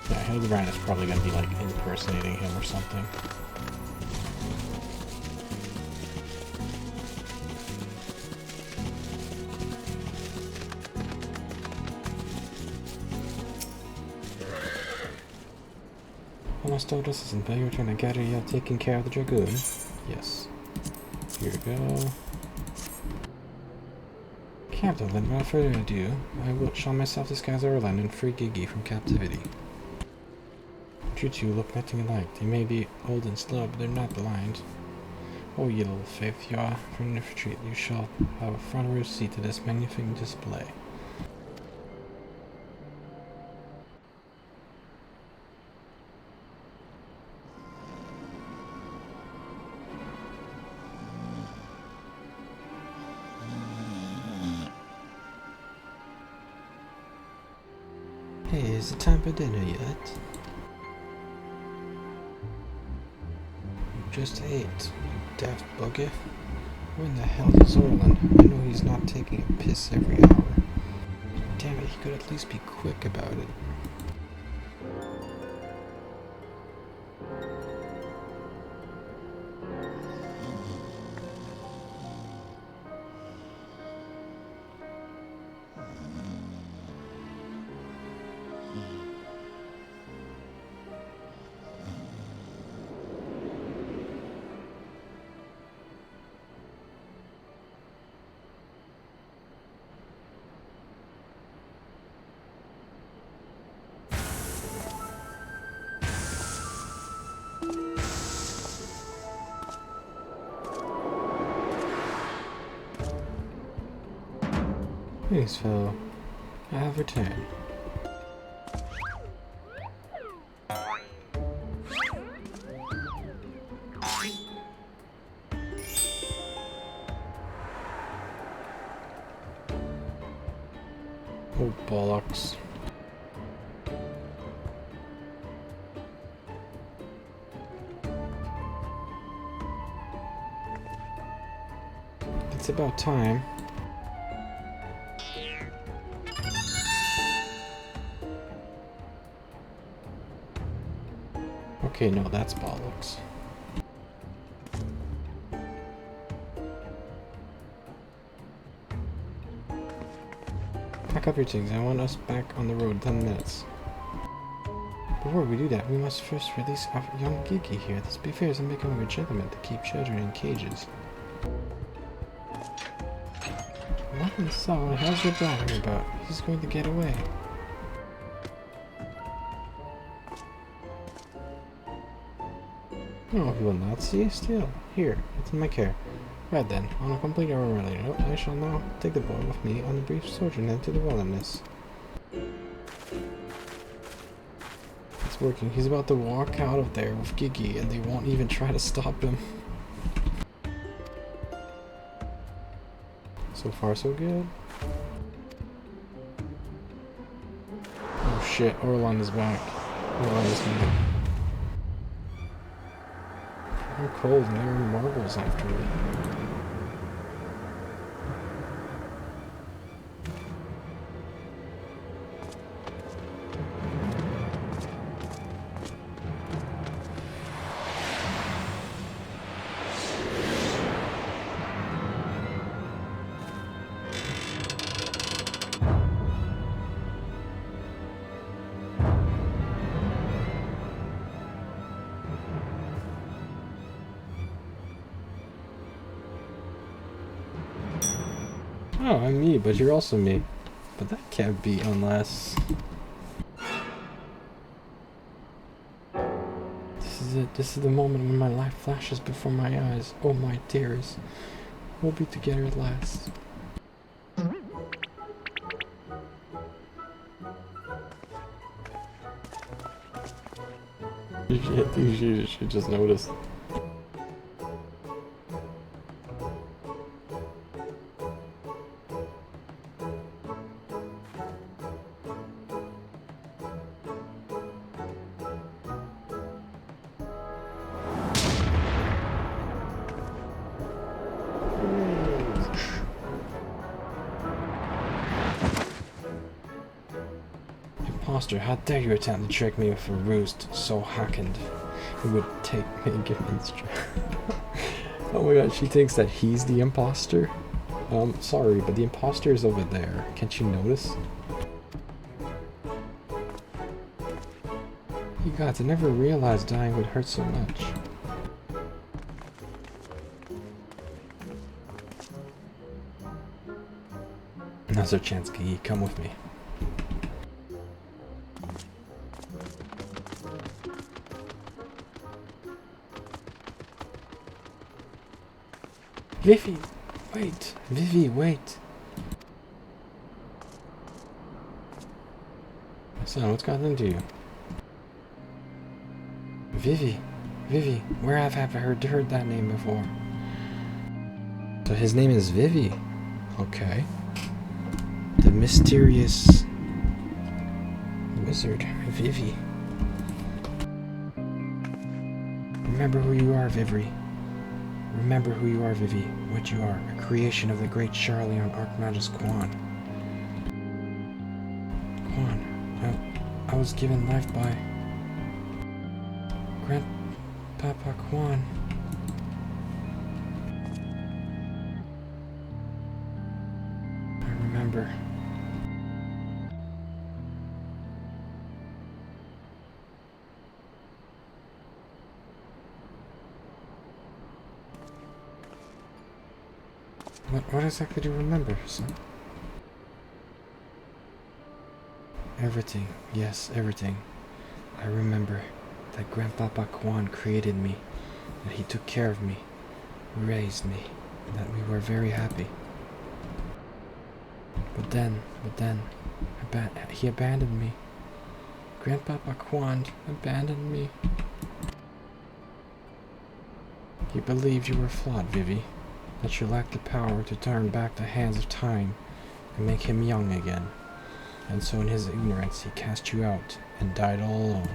Yeah, Hildebrand is probably gonna be like impersonating him or something. Almost told us isn't your turn to gather you have taken care of the dragoon. Yes. Here we go. Captain, without further ado, I shall myself disguise Orland and free Gigi from captivity. You two look nothing alike. They may be old and slow, but they're not blind. Oh, ye little faith, you are from the retreat. You shall have a front row seat to this magnificent display. Hey, is it time for dinner yet? Just ate, you daft bugger. Where in the hell is Orland? I know he's not taking a piss every hour. Damn it, he could at least be quick about it. Greetings, fellow. I have returned. Oh, bollocks. It's about time. Okay, no, that's bollocks. Pack up your things. I want us back on the road in 10 minutes. Before we do that, we must first release our young Gigi here. This befair is becoming a gentleman to keep children in cages. What in the hell how's your blabbering about? He's going to get away. Oh, he will not see still. Here, it's in my care. Right then, on a complete unrelated note, I shall now take the boy with me on a brief sojourn into the wilderness. It's working. He's about to walk out of there with Gigi, and they won't even try to stop him. So far, so good. Oh shit, Orland is back. Orland is back. I'm cold and there are marbles after it. Oh, I'm me, but you're also me. But that can't be unless... This is it. This is the moment when my life flashes before my eyes. Oh my dearest. We'll be together at last. You should just notice. Imposter, how dare you attempt to trick me with a ruse so hackened? It would take me and give me Oh my god, she thinks that he's the imposter? Sorry, but the imposter is over there. Can't you notice? You gods, I never realized dying would hurt so much. Now's our chance, Gigi. Come with me. Vivi, wait. Vivi, wait. Son, what's gotten into you? Vivi, Vivi, where have I heard that name before? So his name is Vivi. Okay. The mysterious wizard, Vivi. Remember who you are, Vivi. Remember who you are, Vivi. What you are. A creation of the great Charlion Archmagus Quan. Quan. I was given life by Grandpapa Quan. I remember. What exactly do you remember, son? Everything. Yes, everything. I remember that Grandpapa Quan created me, that he took care of me, raised me, that we were very happy. But then, he abandoned me. Grandpapa Quan abandoned me. He believed you were flawed, Vivi, that you lacked the power to turn back the hands of time and make him young again. And so in his ignorance he cast you out and died all alone.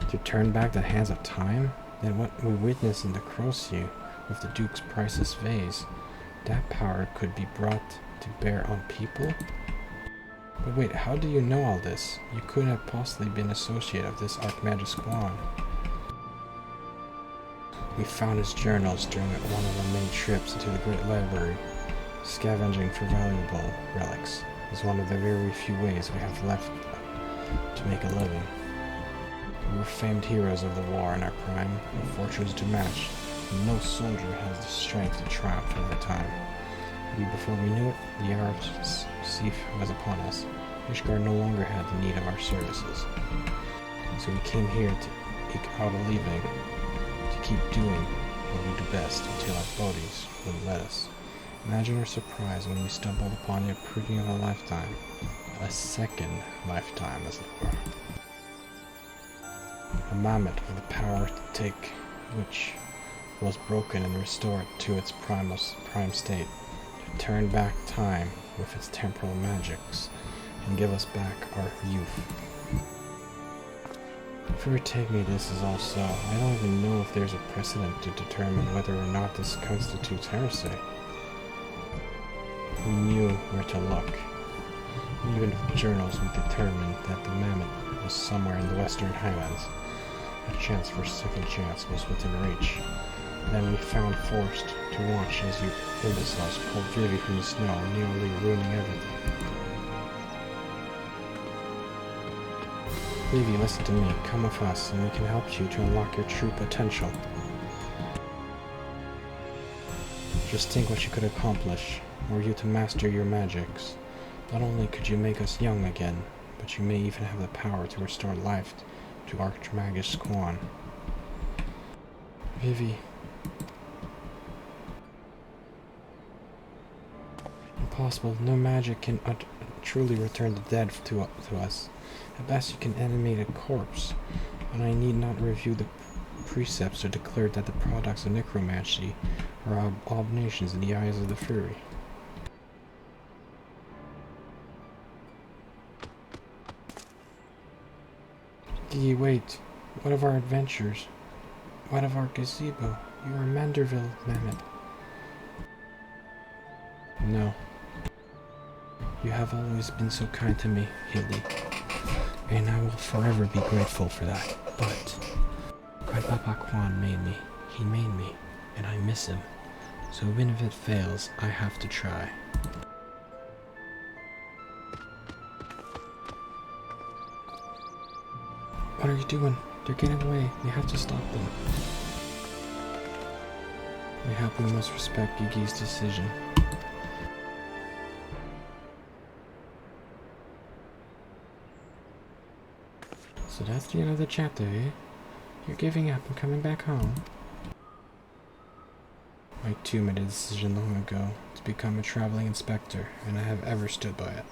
To turn back the hands of time? Then what we witnessed in the Crocia with the Duke's priceless vase, that power could be brought to bear on people? But wait, how do you know all this? You couldn't have possibly been associate of this Archmagus Quan. We found his journals during one of our many trips into the Great Library. Scavenging for valuable relics is one of the very few ways we have left to make a living. We were famed heroes of the war in our prime, no fortunes to match, and no soldier has the strength to triumph over time. Before we knew it, the hour of Sif was upon us. Ishgard no longer had the need of our services. So we came here to eke out a living, to keep doing what we do best until our bodies wouldn't let us. Imagine our surprise when we stumbled upon the proving of a lifetime. A second lifetime, as it were. A mammoth with the power to take which was broken and restored to its prime state, to turn back time with its temporal magics, and give us back our youth. If you take me this is all so, I don't even know if there's a precedent to determine whether or not this constitutes heresy. We knew where to look. Even if the journals would determine that the mammoth was somewhere in the western highlands, a chance for a second chance was within reach. Then we found forced to watch as you imbeciles pulled Vivi from the snow, nearly ruining everything. Vivi, listen to me. Come with us, and we can help you to unlock your true potential. Just think what you could accomplish, were you to master your magics. Not only could you make us young again, but you may even have the power to restore life to Archmagus Quan. Vivi. Impossible. No magic can truly return the dead to us. At best you can animate a corpse, and I need not review the precepts to declare that the products of necromancy are abominations in the eyes of the Fury. Gee, wait. What of our adventures? What of our gazebo? You are Manderville, Mammoth. No. You have always been so kind to me, Hildy, and I will forever be grateful for that. But Grandpapa Quan made me. He made me, and I miss him. So even if it fails, I have to try. What are you doing? They're getting away. We have to stop them. Mayhap we must respect Yugi's decision. So that's the end of the chapter, eh? You're giving up and coming back home? I too made a decision long ago to become a traveling inspector, and I have ever stood by it.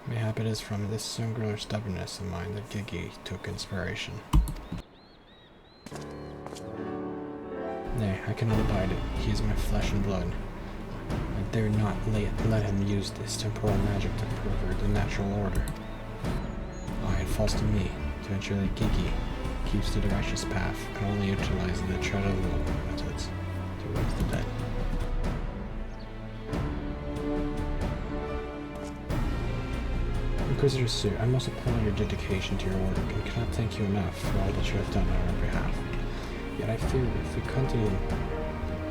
Mayhap it is from this singular stubbornness of mine that Gigi took inspiration. Nay, I cannot abide it. He is my flesh and blood. I dare not let him use this temporal magic to pervert the natural order. It falls to me to ensure that Gigi keeps to the righteous path and only utilizes the treadable methods to raise the dead. Inquisitor Sir, I most applaud your dedication to your work and cannot thank you enough for all that you have done on our behalf. Yet I fear that if we continue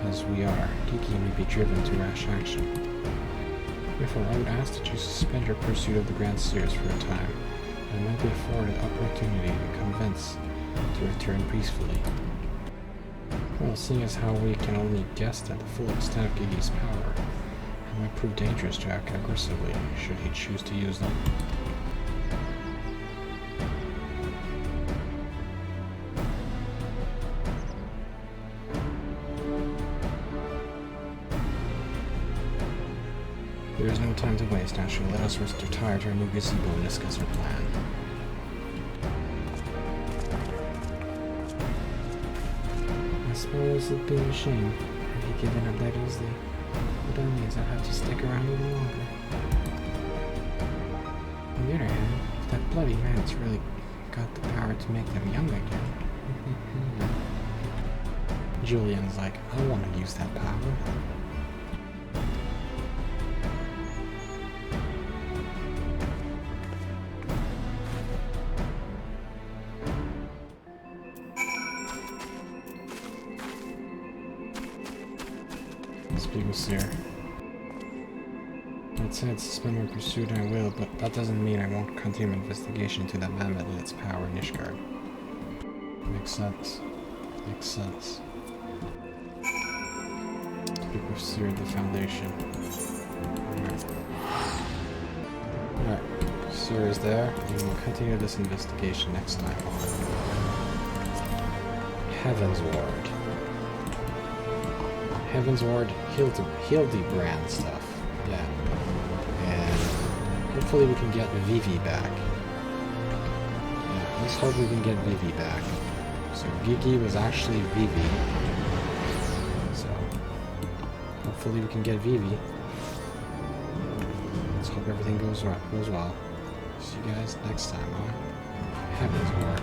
as we are, Gigi may be driven to rash action. Therefore, I would ask that you suspend your pursuit of the Grand Seers for a time, and might be afforded opportunity to convince to return peacefully. Well, seeing as how we can only guess at the full extent of Gigi's power, it might prove dangerous to act aggressively should he choose to use them. There is no time to waste, Ashley. Let us retire to our new gazebo and discuss our plan. I suppose it'd be a shame if he given up that easily. But only as I have to stick around even longer. On the other hand, if that bloody man's really got the power to make them young again. Julian's like, I want to use that power. Speak with Seer. That said, suspend my pursuit I will, but that doesn't mean I won't continue my investigation into that mammoth and its power in Ishgard. Makes sense. Makes sense. Speak with Seer at the Foundation. Alright. Seer is there, and we'll continue this investigation next time on Heaven's Ward. Heaven's Ward, Hildebrand stuff. Yeah. And hopefully we can get Vivi back. Yeah, let's hope we can get Vivi back. So Gigi was actually Vivi. So hopefully we can get Vivi. Let's hope everything goes well. See you guys next time on Heaven's Ward.